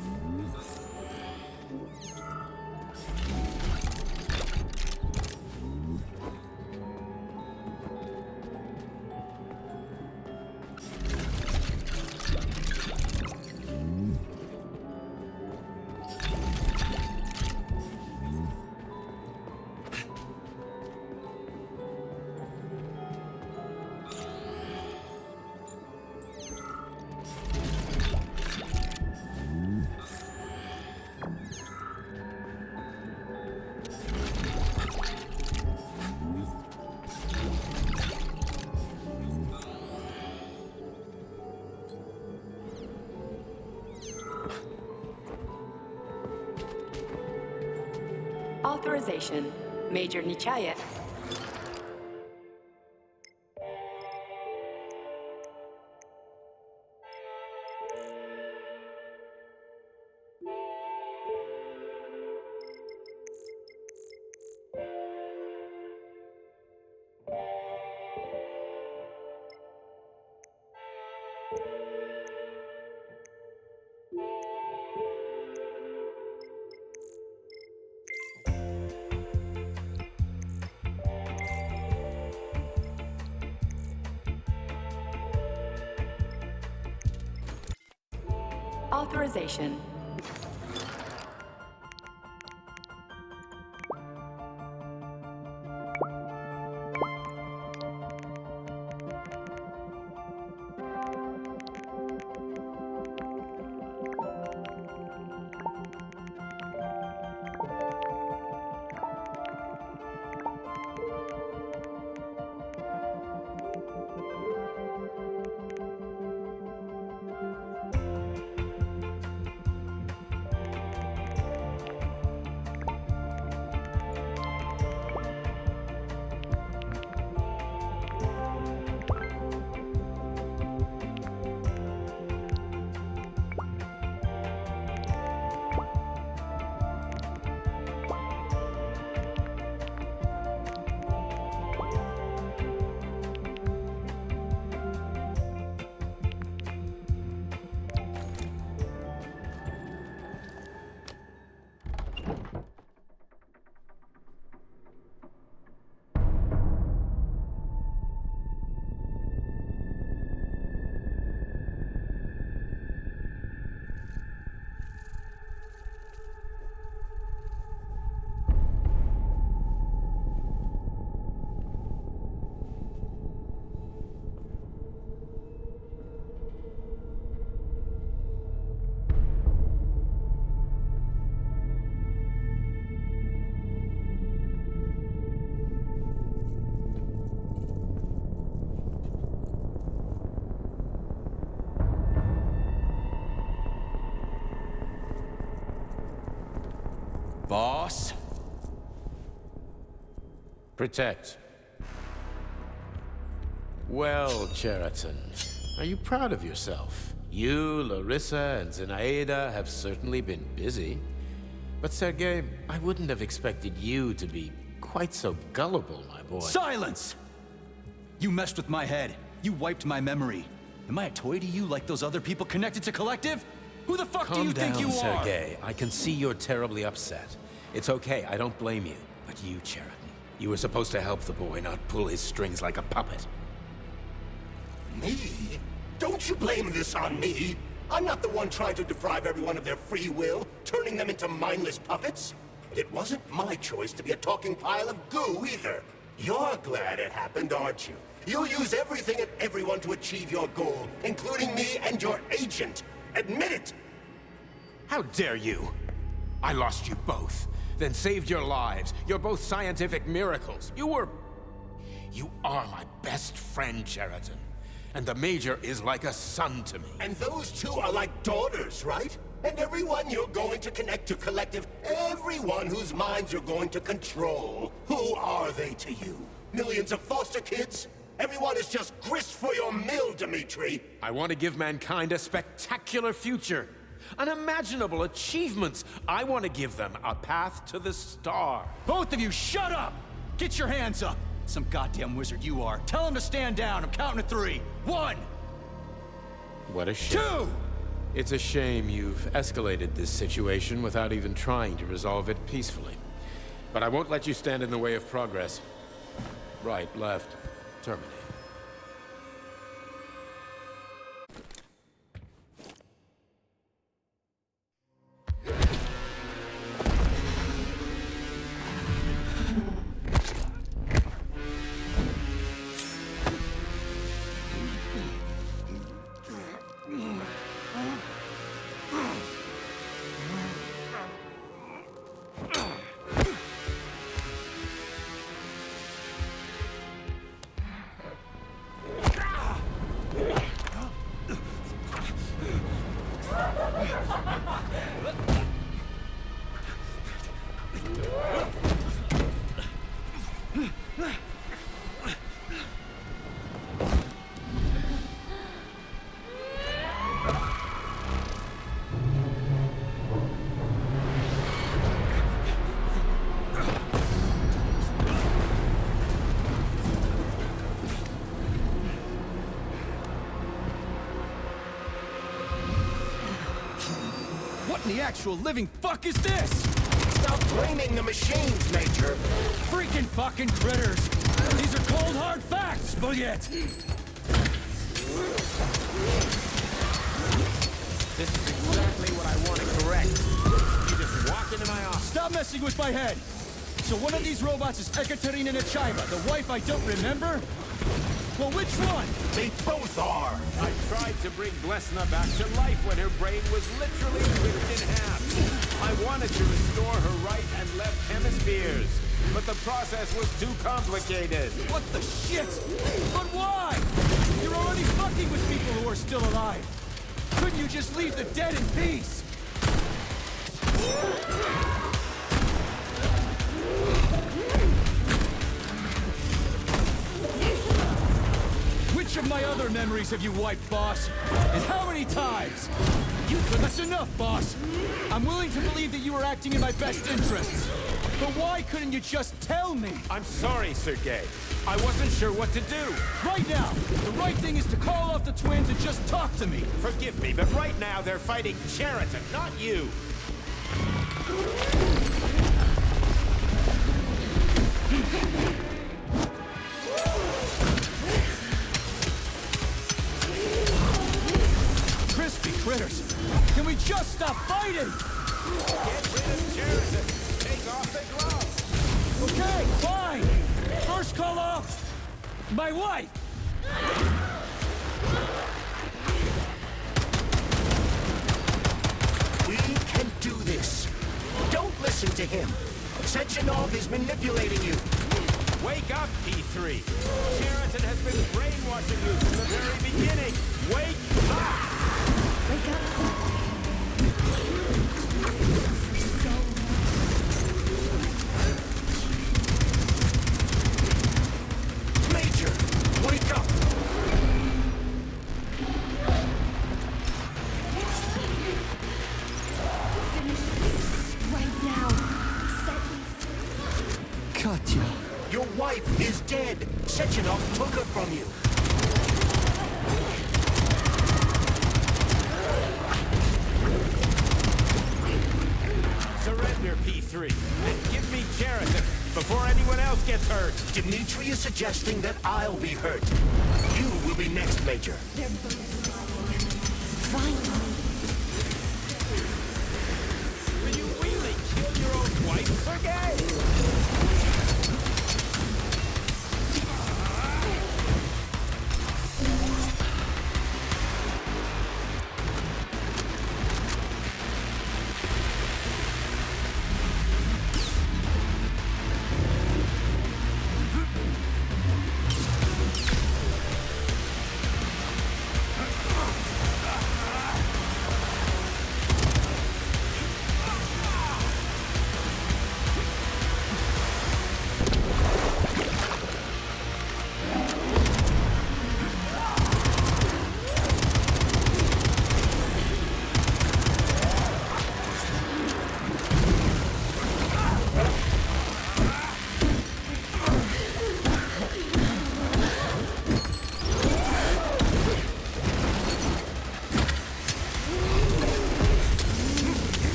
Authorization. Major Nechayev. authorization. Boss? Protect. Well, Cheriton, are you proud of yourself? You, Larissa, and Zenaida have certainly been busy. But Sergei, I wouldn't have expected you to be quite so gullible, my boy. Silence! You messed with my head. You wiped my memory. Am I a toy to you like those other people connected to Collective? Who the fuck do you think you are? Calm down, Sergei. I can see you're terribly upset. It's okay, I don't blame you. But you, Cheriton, you were supposed to help the boy, not pull his strings like a puppet. Me? Don't you blame this on me? I'm not the one trying to deprive everyone of their free will, turning them into mindless puppets. It wasn't my choice to be a talking pile of goo either. You're glad it happened, aren't you? You'll use everything and everyone to achieve your goal, including me and your agent. Admit it! How dare you? I lost you both, then saved your lives. You're both scientific miracles. You are my best friend, Cheriton. And the Major is like a son to me. And those two are like daughters, right? And everyone you're going to connect to Collective, everyone whose minds you're going to control. Who are they to you? Millions of foster kids? Everyone is just grist for your mill, Dimitri. I want to give mankind a spectacular future. Unimaginable achievements. I want to give them a path to the star. Both of you, shut up! Get your hands up! Some goddamn wizard you are. Tell him to stand down. I'm counting to 3. 1! What a shame. 2! It's a shame you've escalated this situation without even trying to resolve it peacefully. But I won't let you stand in the way of progress. Right, left, terminate. The actual living fuck is this? Stop blaming the machines, Major. Freaking fucking critters. These are cold hard facts, but yet. This is exactly what I want to correct. You just walked into my office. Stop messing with my head! So one of these robots is Ekaterina Nechaeva, the wife I don't remember? Well, which one? They both are! I tried to bring Blesna back to life when her brain was literally ripped in half. I wanted to restore her right and left hemispheres, but the process was too complicated. What the shit? But why? You're already fucking with people who are still alive. Couldn't you just leave the dead in peace? Which of my other memories have you wiped, boss? And how many times? That's enough, boss. I'm willing to believe that you were acting in my best interests. But why couldn't you just tell me? I'm sorry, Sergei. I wasn't sure what to do. Right now, the right thing is to call off the twins and just talk to me. Forgive me, but right now they're fighting Cheriton, not you. Crispy critters! Can we just stop fighting? Get rid of Cheriton. Take off the gloves. Okay, fine. First call off my wife. We can do this. Don't listen to him. Sechenov is manipulating you. Wake up, P3. Cheriton has been brainwashing you from the very beginning. Wake up! Wake up. Major, wake up! Right now. Set me free. Katya. Your wife is dead. Sechenov took her from you. Surrender, P3, and give me Cheriton before anyone else gets hurt. Dmitri is suggesting that I'll be hurt. You will be next, Major. They're both finally. Will you really kill your own wife, Sergei?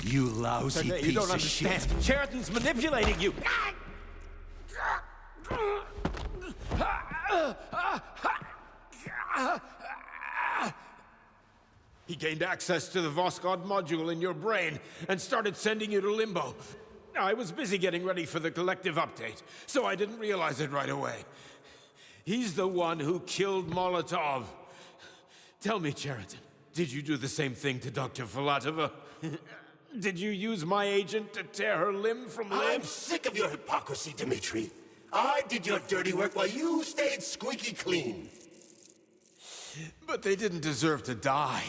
You lousy Sergei, piece you don't of shit. understand. Cheriton's manipulating you. He gained access to the Voskhod module in your brain and started sending you to Limbo. I was busy getting ready for the collective update, so I didn't realize it right away. He's the one who killed Molotov. Tell me, Cheriton, did you do the same thing to Dr. Filatova? Did you use my agent to tear her limb from limb? I'm sick of your hypocrisy, Dmitri. I did your dirty work while you stayed squeaky clean. But they didn't deserve to die.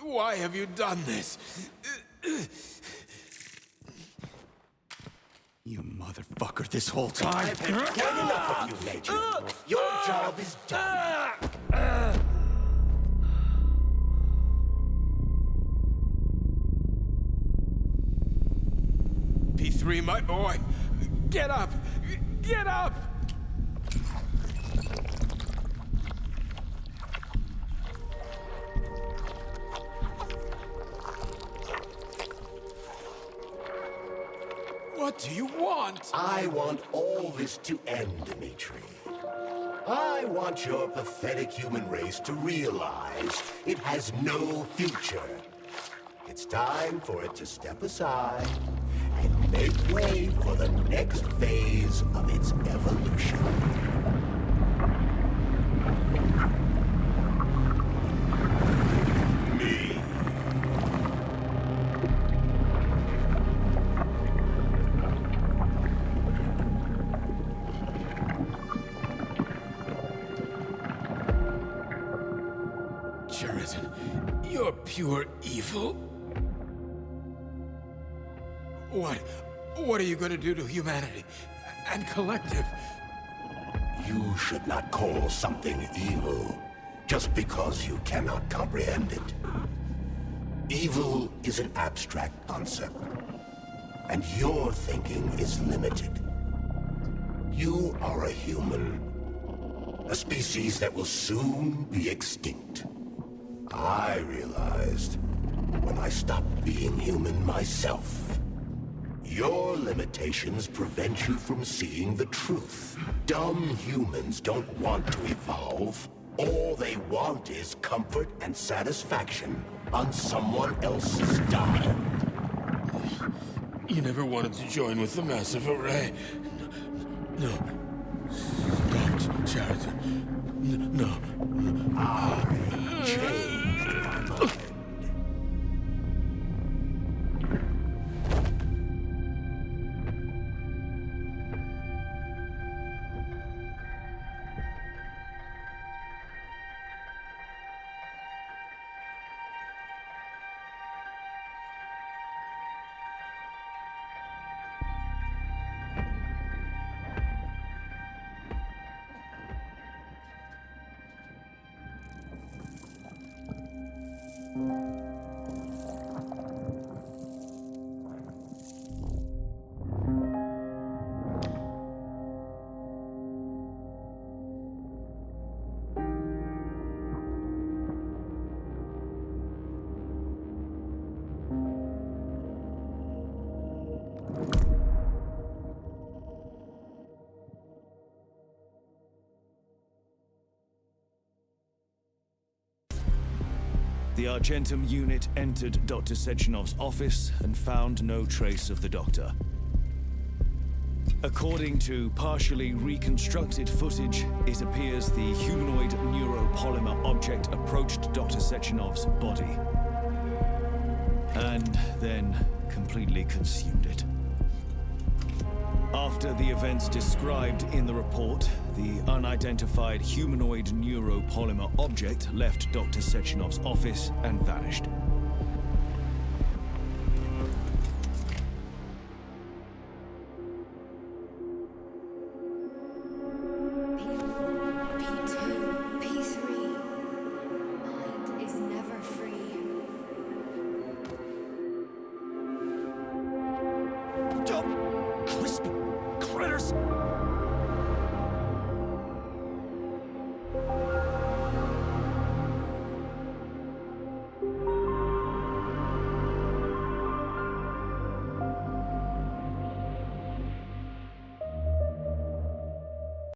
Why have you done this? You motherfucker this whole time. I've had quite enough of you, Major. Your job is done. P3, my boy. Get up! Get up! What do you want? I want all this to end, Dmitri. I want your pathetic human race to realize it has no future. It's time for it to step aside and make way for the next phase of its evolution. Me. Cheriton, you're pure evil. What are you going to do to humanity and collective? You should not call something evil just because you cannot comprehend it. Evil is an abstract concept, and your thinking is limited. You are a human, a species that will soon be extinct. I realized when I stopped being human myself. Your limitations prevent you from seeing the truth. Dumb humans don't want to evolve. All they want is comfort and satisfaction on someone else's dime. You never wanted to join with the massive array. No. Stop, Cheriton. No. I changed my mind. The Argentum unit entered Dr. Sechenov's office and found no trace of the doctor. According to partially reconstructed footage, it appears the humanoid neuropolymer object approached Dr. Sechenov's body and then completely consumed it. After the events described in the report, the unidentified humanoid neuropolymer object left Dr. Sechenov's office and vanished.